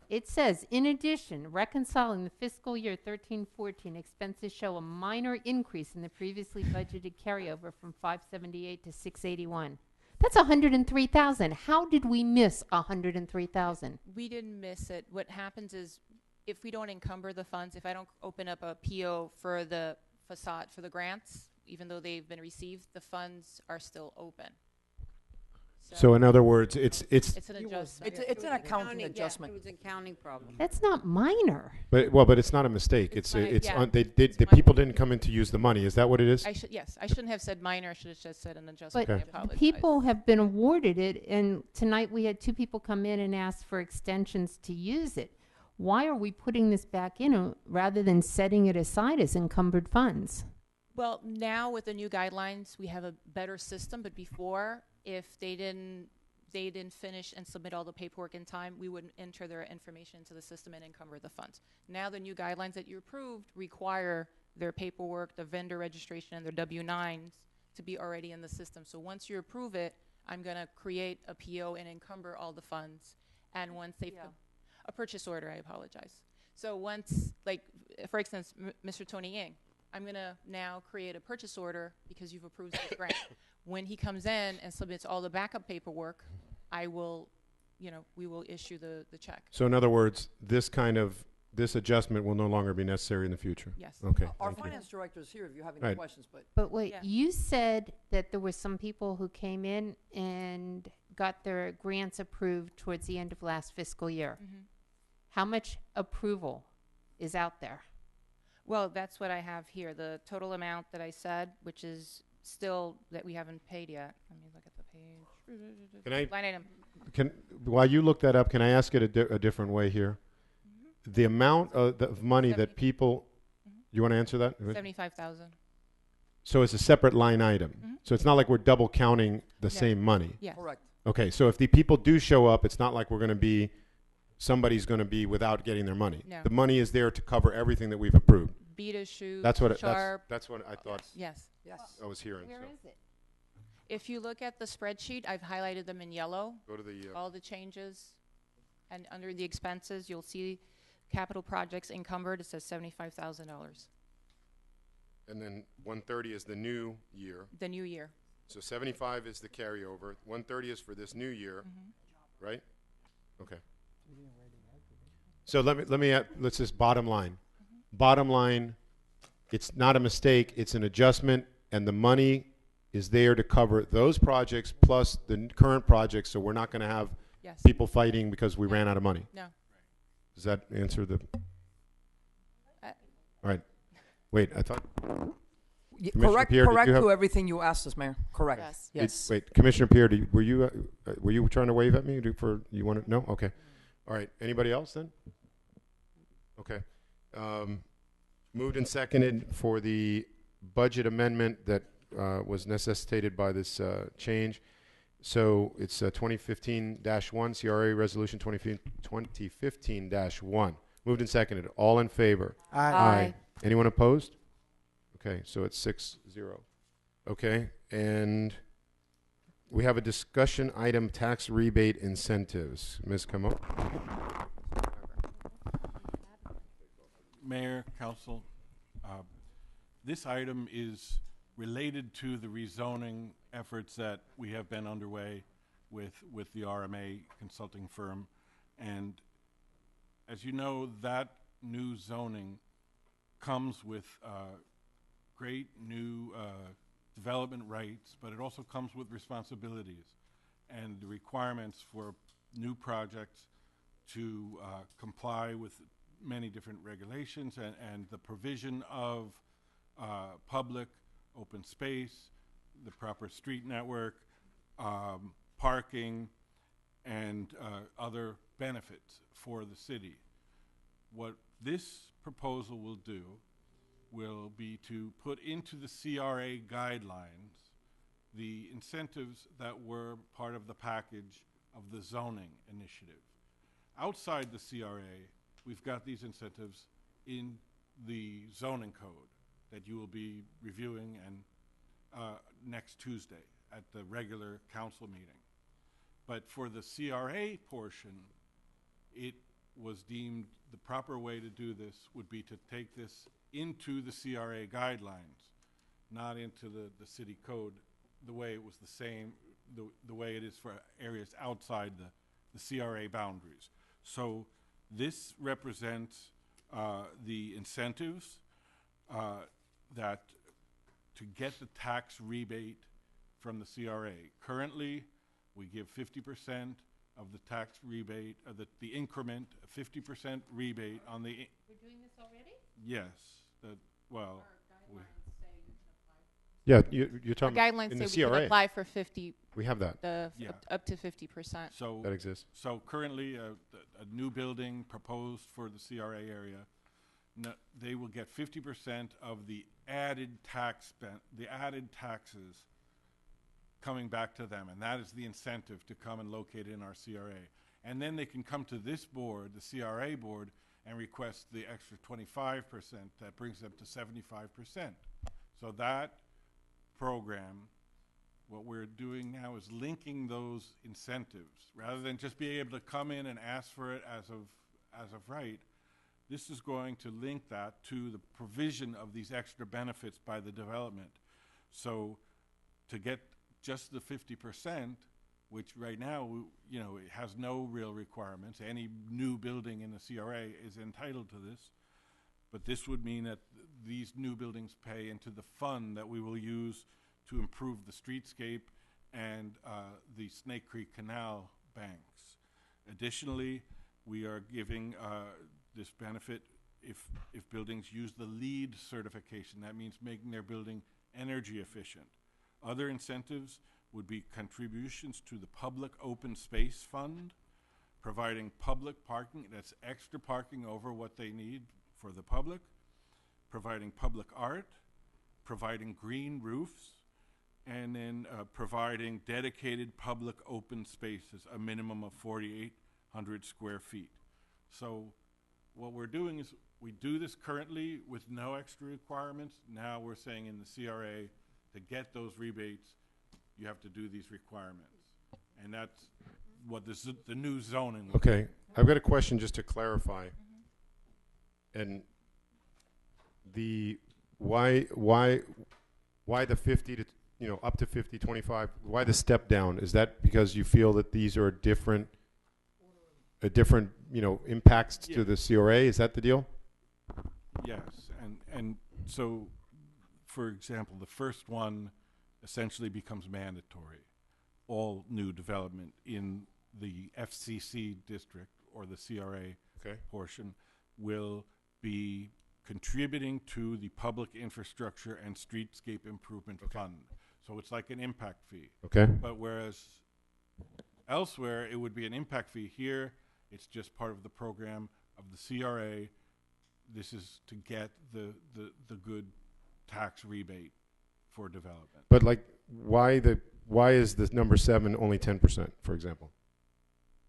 Speaker 12: It says, in addition, reconciling the fiscal year 13-14 expenses show a minor increase in the previously budgeted carryover from 578 to 681. That's 103,000. How did we miss 103,000?
Speaker 2: We didn't miss it. What happens is if we don't encumber the funds, if I don't open up a PO for the facade, for the grants, even though they've been received, the funds are still open.
Speaker 1: So in other words, it's
Speaker 2: an adjustment.
Speaker 10: It's an accounting adjustment.
Speaker 8: It was an accounting problem.
Speaker 12: That's not minor.
Speaker 1: but it's not a mistake. It's
Speaker 2: Yeah.
Speaker 1: the
Speaker 2: It's
Speaker 1: people didn't come in to use the money. Is that what it is?
Speaker 2: I shouldn't have said minor. I should have just said an adjustment.
Speaker 12: But
Speaker 2: I apologize.
Speaker 12: people have been awarded it, and tonight we had 2 people come in and ask for extensions to use it. Why are we putting this back in rather than setting it aside as encumbered funds?
Speaker 2: Well, now with the new guidelines, we have a better system. But before, if they didn't finish and submit all the paperwork in time, we wouldn't enter their information into the system and encumber the funds. Now the new guidelines that you approved require their paperwork, the vendor registration, and their W-9s to be already in the system. So once you approve it, I'm going to create a PO and encumber all the funds. And once they a purchase order, I apologize. So once, like, for instance, Mr. Tony Ying, I'm going to now create a purchase order because you've approved the grant. When he comes in and submits all the backup paperwork, I will, we will issue the check.
Speaker 1: So in other words, this adjustment will no longer be necessary in the future.
Speaker 2: Yes.
Speaker 1: Okay.
Speaker 10: Our
Speaker 1: thank you.
Speaker 10: finance director is here if you have any
Speaker 1: Right.
Speaker 10: questions, but
Speaker 12: But wait,
Speaker 2: Yeah.
Speaker 12: you said that there were some people who came in and got their grants approved towards the end of last fiscal year.
Speaker 2: Mm-hmm.
Speaker 12: How much approval is out there?
Speaker 2: Well, that's what I have here. The total amount that I said, which is still that we haven't paid yet. Let me look at the page.
Speaker 1: Can I
Speaker 2: Line item.
Speaker 1: while you look that up, can I ask it a different way here? The amount of money that
Speaker 2: 70.
Speaker 1: people, you want to answer that?
Speaker 2: 75,000.
Speaker 1: So it's a separate line item.
Speaker 2: Mhm.
Speaker 1: So it's not like we're double counting the
Speaker 2: Yeah.
Speaker 1: same money.
Speaker 2: Yes.
Speaker 10: correct.
Speaker 1: Okay, so if the people do show up, it's not like somebody's going to be without getting their money.
Speaker 2: No.
Speaker 1: The money is there to cover everything that we've approved.
Speaker 2: Beta shoes.
Speaker 1: That's what
Speaker 2: Sharp.
Speaker 1: that's what I thought
Speaker 2: Yes.
Speaker 10: Yes.
Speaker 1: I was hearing.
Speaker 12: Where
Speaker 1: So
Speaker 12: is it?
Speaker 2: If you look at the spreadsheet, I've highlighted them in yellow.
Speaker 1: go to the
Speaker 2: All the changes, and under the expenses, you'll see capital projects encumbered. It says $75,000.
Speaker 1: and then 130 is the new year.
Speaker 2: The new year.
Speaker 1: So 75 is the carryover. 130 is for this new year, right? Okay. So let's just bottom line. Bottom line, it's not a mistake, it's an adjustment, and the money is there to cover those projects plus the current projects, so we're not going to have
Speaker 2: Yes.
Speaker 1: people fighting because we
Speaker 2: No.
Speaker 1: ran out of money.
Speaker 2: No.
Speaker 1: Does that answer the?
Speaker 2: Uh,
Speaker 1: All right. Wait, I thought.
Speaker 10: Y-
Speaker 1: Commissioner
Speaker 10: correct,
Speaker 1: Pierre, did
Speaker 10: correct
Speaker 1: you have-
Speaker 10: to everything you asked us, Mayor. Correct.
Speaker 7: Yes.
Speaker 10: Yes.
Speaker 1: Wait, Commissioner Pierre, were you trying to wave at me? You want to? No. Okay. All right. Anybody else then? Okay. Moved and seconded for the budget amendment that was necessitated by this change. So it's 2015-1, CRA Resolution 2015-1. Moved and seconded. All in favor?
Speaker 8: Aye.
Speaker 1: Anyone opposed? Okay, so it's 6-0. Okay, and we have a discussion item, tax rebate incentives. Ms. Camo?
Speaker 11: Mayor, Council, this item is related to the rezoning efforts that we have been underway with the RMA consulting firm. And as you know, that new zoning comes with great new development rights, but it also comes with responsibilities and the requirements for new projects to comply with many different regulations and the provision of public open space, the proper street network, parking, and other benefits for the city. What this proposal will do will be to put into the CRA guidelines the incentives that were part of the package of the zoning initiative. Outside the CRA, we've got these incentives in the zoning code that you will be reviewing and next Tuesday at the regular council meeting. But for the CRA portion, it was deemed the proper way to do this would be to take this into the CRA guidelines, not into the city code, the way it was the same, the way it is for areas outside the CRA boundaries. So this represents the incentives that to get the tax rebate from the CRA. Currently, we give 50% of the tax rebate, the increment, 50% rebate on the.
Speaker 12: We're doing this already?
Speaker 11: Yes, well.
Speaker 1: Yeah, you're
Speaker 2: Our
Speaker 1: talking
Speaker 2: guidelines
Speaker 1: in
Speaker 2: say
Speaker 1: the
Speaker 2: we can
Speaker 1: CRA.
Speaker 2: apply for 50,
Speaker 1: We have that.
Speaker 11: Yeah.
Speaker 2: up to 50%.
Speaker 11: So
Speaker 1: That exists.
Speaker 11: So currently, a new building proposed for the CRA area, they will get 50% of the added taxes coming back to them, and that is the incentive to come and locate in our CRA. And then they can come to this board, the CRA board, and request the extra 25%. That brings them to 75%. So that program, what we're doing now is linking those incentives rather than just being able to come in and ask for it as of right. This is going to link that to the provision of these extra benefits by the development. So to get just the 50%, which right now, it has no real requirements. Any new building in the CRA is entitled to this. But this would mean that these new buildings pay into the fund that we will use to improve the streetscape and the Snake Creek Canal banks. Additionally, we are giving this benefit if buildings use the LEED certification. That means making their building energy efficient. Other incentives would be contributions to the Public Open Space Fund, providing public parking, that's extra parking over what they need for the public, providing public art, providing green roofs, and then providing dedicated public open spaces, a minimum of 4,800 square feet. So what we're doing is we do this currently with no extra requirements. Now we're saying in the CRA, to get those rebates, you have to do these requirements. And that's what the new zoning will
Speaker 1: Okay, I've got a question just to clarify. And the why the 50 to up to 50, 25? Why the step down? Is that because you feel that these are different impacts to the CRA? Is that the deal?
Speaker 11: Yes, and so, for example, the first one essentially becomes mandatory. All new development in the FCC district or the CRA
Speaker 1: Okay.
Speaker 11: portion will be contributing to the Public Infrastructure and Streetscape Improvement Fund. So it's like an impact fee.
Speaker 1: Okay.
Speaker 11: But whereas elsewhere it would be an impact fee, here it's just part of the program of the CRA. This is to get the good tax rebate for development.
Speaker 1: But like, why is the number 7 only 10%, for example?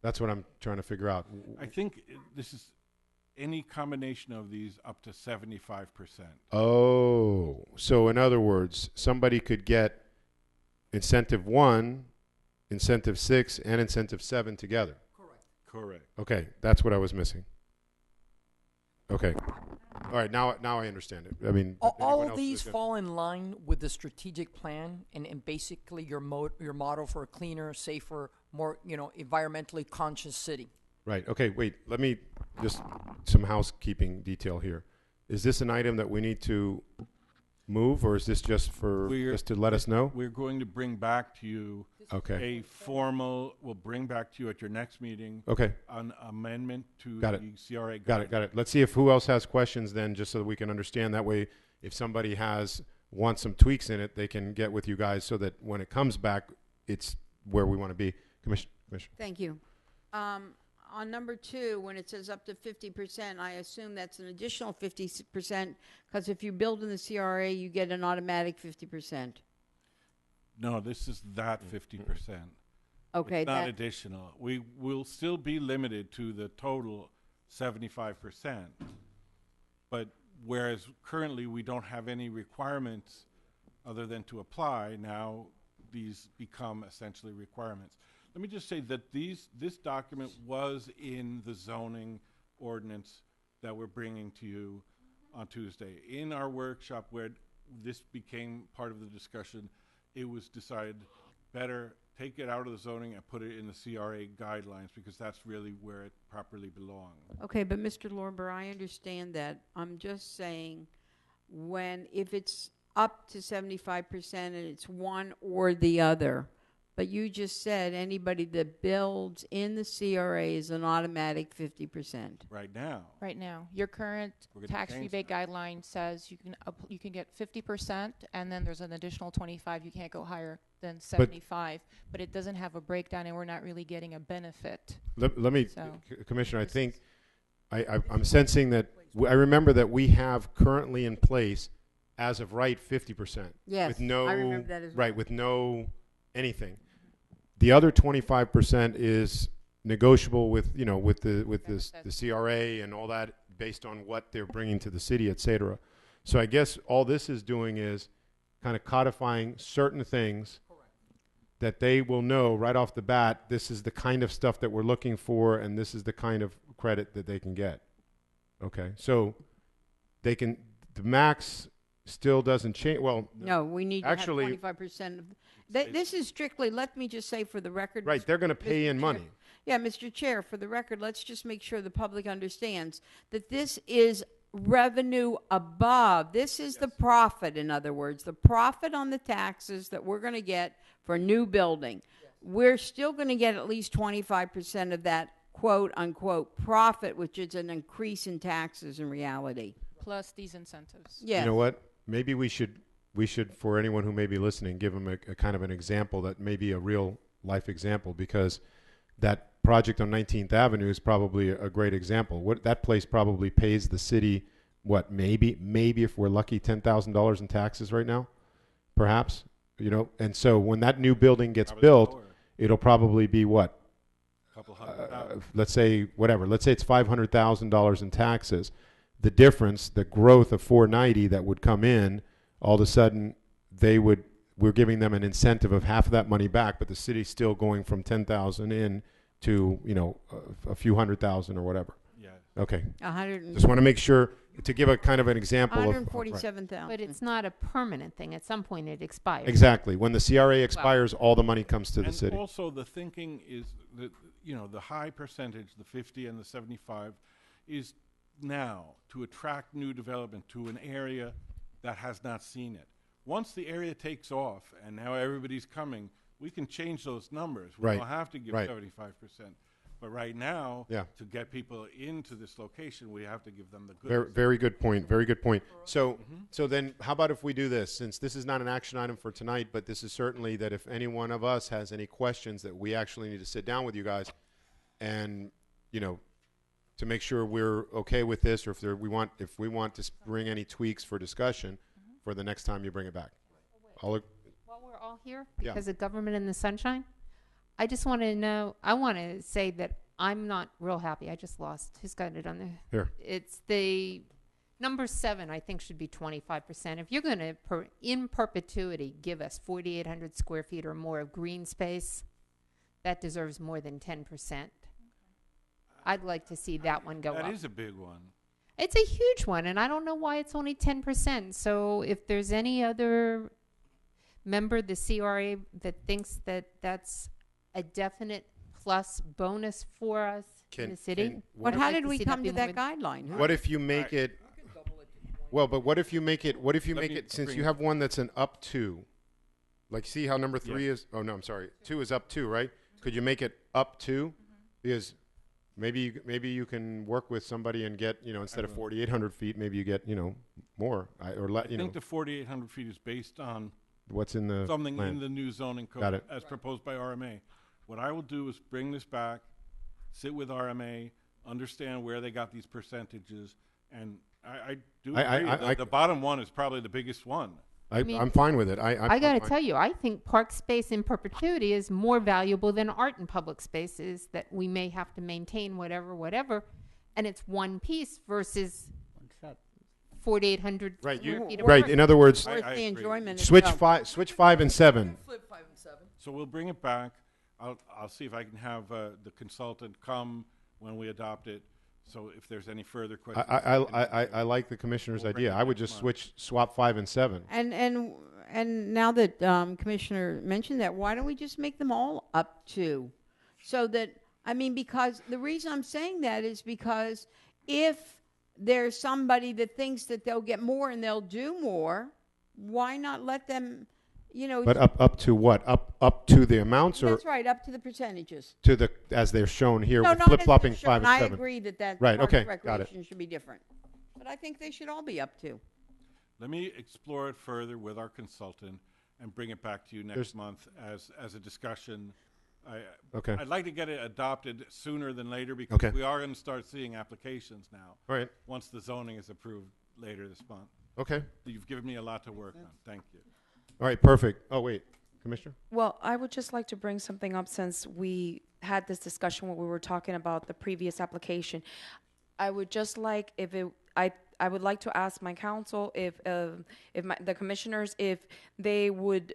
Speaker 1: That's what I'm trying to figure out.
Speaker 11: I think this is any combination of these up to 75%.
Speaker 1: Oh, so in other words, somebody could get incentive 1, incentive 6, and incentive 7 together.
Speaker 11: Correct.
Speaker 1: Okay, that's what I was missing. Okay. All right, now I understand it. I mean,
Speaker 10: All
Speaker 1: anyone
Speaker 10: of
Speaker 1: else
Speaker 10: these
Speaker 1: is gonna-
Speaker 10: fall in line with the strategic plan and basically your model for a cleaner, safer, more, environmentally conscious city.
Speaker 1: Right. Okay, wait. Let me just some housekeeping detail here. Is this an item that we need to move, or is this just to let us know?
Speaker 11: We're going to bring back to you
Speaker 1: Okay.
Speaker 11: we'll bring back to you at your next meeting
Speaker 1: Okay.
Speaker 11: an amendment to
Speaker 1: Got it.
Speaker 11: the CRA
Speaker 1: Got it. Let's see if who else has questions then, just so that we can understand. That way, if somebody wants some tweaks in it, they can get with you guys so that when it comes back, it's where we want to be. Commissioner.
Speaker 8: Thank you. On number 2, when it says up to 50%, I assume that's an additional 50%, because if you build in the CRA, you get an automatic 50%.
Speaker 11: No, this is that 50%.
Speaker 8: Okay,
Speaker 11: It's not
Speaker 8: that,
Speaker 11: additional. We will still be limited to the total 75%. But whereas currently we don't have any requirements other than to apply, now these become essentially requirements. Let me just say that this document was in the zoning ordinance that we're bringing to you on Tuesday. In our workshop where this became part of the discussion, it was decided better take it out of the zoning and put it in the CRA guidelines, because that's really where it properly belongs.
Speaker 8: okay, but Mr. Lorber, I understand that. I'm just saying, if it's up to 75% and it's one or the other, but you just said anybody that builds in the CRA is an automatic 50%.
Speaker 11: Right now.
Speaker 2: Right now, your current
Speaker 11: We're gonna
Speaker 2: tax
Speaker 11: change
Speaker 2: rebate guideline says you can get 50%, and then there's an additional 25. You can't go higher than 75, but it doesn't have a breakdown, and we're not really getting a benefit.
Speaker 1: Let me,
Speaker 2: So-
Speaker 1: Commissioner, I think I'm sensing that I remember that we have currently in place, as of right, 50%.
Speaker 8: Yes,
Speaker 1: with no,
Speaker 8: I remember that as well.
Speaker 1: right, with no anything. The other 25% is negotiable with the CRA and all that, based on what they're bringing to the city, et cetera. So I guess all this is doing is kind of codifying certain things that they will know right off the bat. This is the kind of stuff that we're looking for, and this is the kind of credit that they can get. Okay, so the max still doesn't change. Well,
Speaker 8: No, we need
Speaker 1: actually,
Speaker 8: to have 25% of. This is strictly, let me just say for the record.
Speaker 1: right, they're going to pay
Speaker 8: Mr.
Speaker 1: in
Speaker 8: Chair.
Speaker 1: money.
Speaker 8: Yeah, Mr. Chair, for the record, let's just make sure the public understands that this is revenue above. This is the profit, in other words, the profit on the taxes that we're going to get for new building. We're still going to get at least 25% of that quote-unquote profit, which is an increase in taxes in reality.
Speaker 2: Plus these incentives.
Speaker 8: Yes.
Speaker 1: You know what? Maybe we should, for anyone who may be listening, give them a kind of an example that may be a real life example, because that project on 19th Avenue is probably a great example. That place probably pays the city, maybe if we're lucky, $10,000 in taxes right now, perhaps, And so when that new building gets
Speaker 11: Probably
Speaker 1: built,
Speaker 11: lower.
Speaker 1: it'll probably be what?
Speaker 11: Couple $100,000.
Speaker 1: Let's say it's $500,000 in taxes. The difference, the growth of 490 that would come in, all of a sudden we're giving them an incentive of half of that money back, but the city's still going from 10,000 in to a few $100,000 or whatever.
Speaker 11: Yeah.
Speaker 1: Okay,
Speaker 8: 100
Speaker 1: just want to make sure to give a kind of an example of right.
Speaker 8: 147,000.
Speaker 12: But it's not a permanent thing. At some point, it expires.
Speaker 1: Exactly. When the CRA expires, all the money comes to the
Speaker 11: And
Speaker 1: city.
Speaker 11: also the thinking is that, the high percentage, the 50 and the 75, is now to attract new development to an area that has not seen it. Once the area takes off and now everybody's coming, we can change those numbers. We
Speaker 1: Right.
Speaker 11: don't have to give
Speaker 1: Right.
Speaker 11: 75%. But right now,
Speaker 1: Yeah.
Speaker 11: to get people into this location, we have to give them the
Speaker 1: Very,
Speaker 11: goods.
Speaker 1: very good point. Very good point. So, so then, how about if we do this? Since this is not an action item for tonight, but this is certainly that if any one of us has any questions, that we actually need to sit down with you guys, and to make sure we're okay with this, or if we want to bring any tweaks for discussion for the next time you bring it back.
Speaker 12: While we're all here,
Speaker 1: Yeah.
Speaker 12: because of government in the sunshine, I just want to know, I want to say that I'm not real happy. I just lost. Who's got it on there?
Speaker 1: Here.
Speaker 12: It's the number 7, I think, should be 25%. If you're going to, in perpetuity, give us 4,800 square feet or more of green space, that deserves more than 10%. I'd like to see that one go up.
Speaker 11: That is a big one.
Speaker 12: It's a huge one, and I don't know why it's only 10%. So if there's any other member of the CRA that thinks that that's a definite plus bonus for us in the city.
Speaker 8: But
Speaker 12: I'd
Speaker 8: how
Speaker 12: like
Speaker 8: did
Speaker 12: to
Speaker 8: we
Speaker 12: see
Speaker 8: come
Speaker 12: be
Speaker 8: to
Speaker 12: more
Speaker 8: that guideline? Who-
Speaker 1: What if you make it? Well, but what if you make it? What if you
Speaker 11: Let
Speaker 1: make
Speaker 11: me
Speaker 1: it? Since
Speaker 11: bring
Speaker 1: you
Speaker 11: it.
Speaker 1: have one that's an up to, like, see how number 3 is? Oh no, I'm sorry. 2 is up to, right? Could you make it up to? Because maybe you can work with somebody and get instead of 4,800 feet, maybe you get more or let
Speaker 11: I think the 4,800 feet is based on
Speaker 1: what's in the
Speaker 11: something
Speaker 1: plan.
Speaker 11: in the new zoning
Speaker 1: Got
Speaker 11: code
Speaker 1: it.
Speaker 11: as proposed by RMA. What I will do is bring this back, sit with RMA, understand where they got these percentages, and I do agree. The bottom one is probably the biggest one.
Speaker 1: I'm fine with it.
Speaker 12: I got to tell you, I think park space in perpetuity is more valuable than art in public spaces that we may have to maintain whatever, and it's one piece versus 4,800
Speaker 1: Right,
Speaker 12: square feet of
Speaker 1: right.
Speaker 12: park.
Speaker 1: In other words,
Speaker 8: Worth
Speaker 11: I
Speaker 8: the
Speaker 11: agree.
Speaker 8: enjoyment
Speaker 1: switch
Speaker 8: itself.
Speaker 1: 5 and 7.
Speaker 11: So we'll bring it back. I'll see if I can have the consultant come when we adopt it. So if there's any further questions.
Speaker 1: I like the commissioner's
Speaker 11: We'll bring
Speaker 1: idea.
Speaker 11: it
Speaker 1: I would
Speaker 11: next
Speaker 1: just
Speaker 11: month.
Speaker 1: swap 5 and 7.
Speaker 8: And now that Commissioner mentioned that, why don't we just make them all up to? So that, because the reason I'm saying that is because if there's somebody that thinks that they'll get more and they'll do more, why not let them,
Speaker 1: But up to what? Up to the amounts, or
Speaker 8: that's right, up to the percentages.
Speaker 1: to the as they're shown here
Speaker 8: No,
Speaker 1: with
Speaker 8: not
Speaker 1: flip
Speaker 8: as
Speaker 1: flopping
Speaker 8: they're
Speaker 1: 5
Speaker 8: shown.
Speaker 1: and 7.
Speaker 8: I agree that
Speaker 1: Right,
Speaker 8: Parks and
Speaker 1: okay, got it.
Speaker 8: Recreation should be different. But I think they should all be up to.
Speaker 11: Let me explore it further with our consultant and bring it back to you next
Speaker 1: There's-
Speaker 11: month as a discussion.
Speaker 1: Okay.
Speaker 11: I'd like to get it adopted sooner than later because
Speaker 1: Okay.
Speaker 11: we are going to start seeing applications now.
Speaker 1: All right.
Speaker 11: Once the zoning is approved later this month.
Speaker 1: Okay.
Speaker 11: You've given me a lot to work on. Thank you.
Speaker 1: All right. Perfect. Oh wait, Commissioner.
Speaker 4: Well, I would just like to bring something up since we had this discussion when we were talking about the previous application. I would just like I would like to ask my council if the commissioners if they would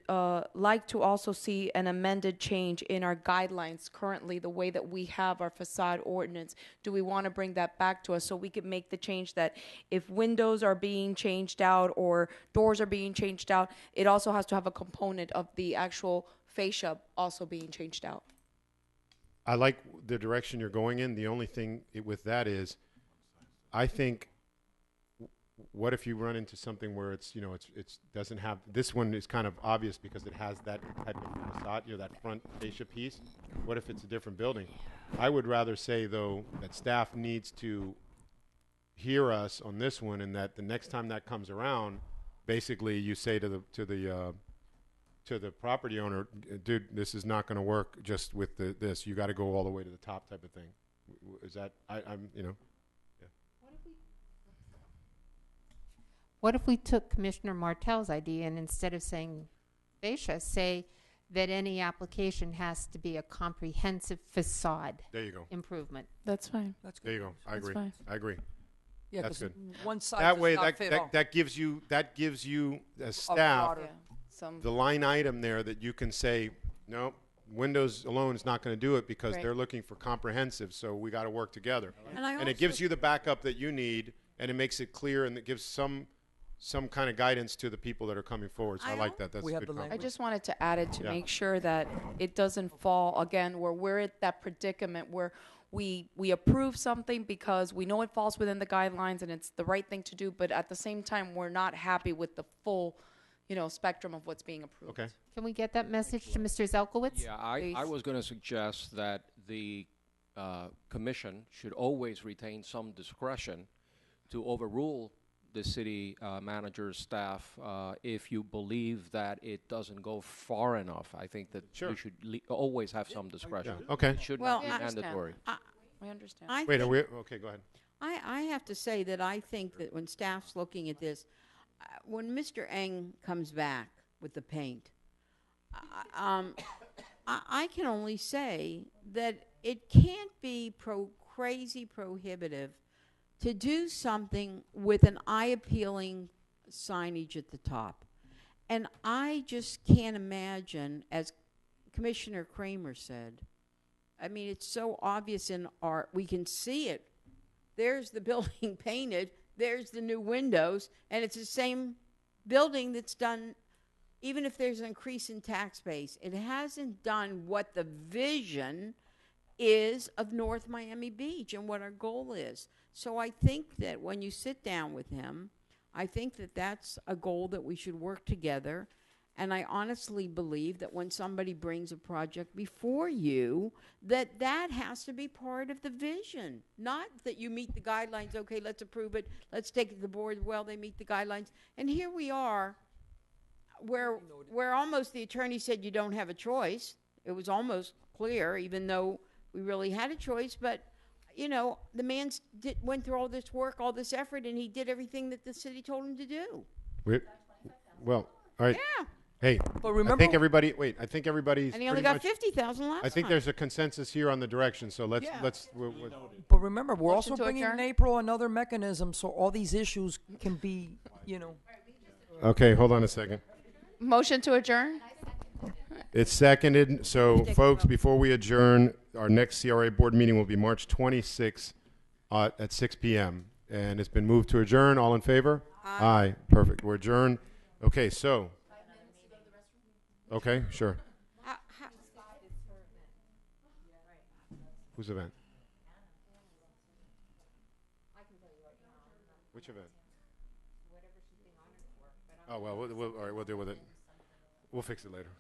Speaker 4: like to also see an amended change in our guidelines currently, the way that we have our facade ordinance. Do we want to bring that back to us so we could make the change that if windows are being changed out or doors are being changed out, it also has to have a component of the actual fascia also being changed out?
Speaker 1: I like the direction you're going in. The only thing with that is, I think, what if you run into something where it's doesn't have, this one is kind of obvious because it has that type of facade, that front fascia piece. What if it's a different building? I would rather say, though, that staff needs to hear us on this one, and that the next time that comes around, basically you say to the property owner, dude, this is not going to work just with this. You got to go all the way to the top, type of thing. Is that I'm.
Speaker 12: What if we took Commissioner Martell's idea and instead of saying fascia, say that any application has to be a comprehensive facade
Speaker 1: There you go.
Speaker 12: improvement?
Speaker 4: That's fine.
Speaker 10: That's
Speaker 1: There you go. I
Speaker 4: That's
Speaker 1: agree.
Speaker 4: fine.
Speaker 1: I agree.
Speaker 10: Yeah,
Speaker 1: That's
Speaker 10: 'cause
Speaker 1: good.
Speaker 10: one side
Speaker 1: That
Speaker 10: does
Speaker 1: way,
Speaker 10: not fit all.
Speaker 1: that gives you as
Speaker 10: A
Speaker 1: staff
Speaker 10: broader-
Speaker 4: Some
Speaker 1: the line item there that you can say, no, Windows alone is not going to do it because
Speaker 4: Right.
Speaker 1: they're looking for comprehensive. So we got to work together.
Speaker 8: And
Speaker 1: it gives you the backup that you need, and it makes it clear, and it gives some kind of guidance to the people that are coming forward. So I like that. That's
Speaker 10: We
Speaker 1: a
Speaker 10: have
Speaker 1: good
Speaker 10: the
Speaker 1: comment.
Speaker 4: I just wanted to add it to
Speaker 1: Yeah.
Speaker 4: make sure that it doesn't fall again where we're at that predicament where we approve something because we know it falls within the guidelines and it's the right thing to do, but at the same time, we're not happy with the full, spectrum of what's being approved.
Speaker 1: Okay.
Speaker 12: Can we get that message to Mr. Zelkowitz?
Speaker 13: Yeah, I
Speaker 4: Please.
Speaker 13: was going to suggest that the commission should always retain some discretion to overrule the city manager's staff if you believe that it doesn't go far enough. I think that
Speaker 1: Sure.
Speaker 13: you should always have some discretion.
Speaker 1: Yeah, okay.
Speaker 13: It should
Speaker 4: Well,
Speaker 13: not be
Speaker 4: I understand.
Speaker 13: mandatory.
Speaker 4: We understand.
Speaker 8: I
Speaker 1: Wait,
Speaker 8: think-
Speaker 1: okay, go ahead.
Speaker 8: I have to say that I think that when staff's looking at this, when Mr. Eng comes back with the paint, I can only say that it can't be crazy prohibitive to do something with an eye-appealing signage at the top. And I just can't imagine, as Commissioner Kramer said, I mean, it's so obvious in art. We can see it. There's the building painted. There's the new windows. And it's the same building that's done, even if there's an increase in tax base. It hasn't done what the vision is of North Miami Beach and what our goal is. So I think that when you sit down with him, I think that that's a goal that we should work together. And I honestly believe that when somebody brings a project before you, that has to be part of the vision. Not that you meet the guidelines, okay, let's approve it, let's take it to the board, well, they meet the guidelines. And here we are, where almost the attorney said you don't have a choice. It was almost clear, even though we really had a choice, but the man went through all this work, all this effort, and he did everything that the city told him to do.
Speaker 1: Well, all right.
Speaker 8: Yeah.
Speaker 1: Hey,
Speaker 10: But
Speaker 1: I
Speaker 10: remember,
Speaker 1: think everybody's
Speaker 8: And he only
Speaker 1: pretty
Speaker 8: got
Speaker 1: much-
Speaker 8: 50,000 last
Speaker 1: I think
Speaker 8: time.
Speaker 1: there's a consensus here on the direction, so let's,
Speaker 10: Yeah.
Speaker 1: we're
Speaker 10: but remember, we're
Speaker 4: Motion
Speaker 10: also
Speaker 4: to
Speaker 10: bringing in
Speaker 4: adjourn?
Speaker 10: April another mechanism, so all these issues can be,
Speaker 1: okay, hold on a second.
Speaker 4: Motion to adjourn?
Speaker 1: It's seconded, so folks, before we adjourn, our next CRA board meeting will be March 26th at 6 p.m. And it's been moved to adjourn. All in favor? Aye. Perfect. We're adjourned. Okay, so. Okay, sure. Whose event? Which event? Oh, well, all right, we'll deal with it. We'll fix it later.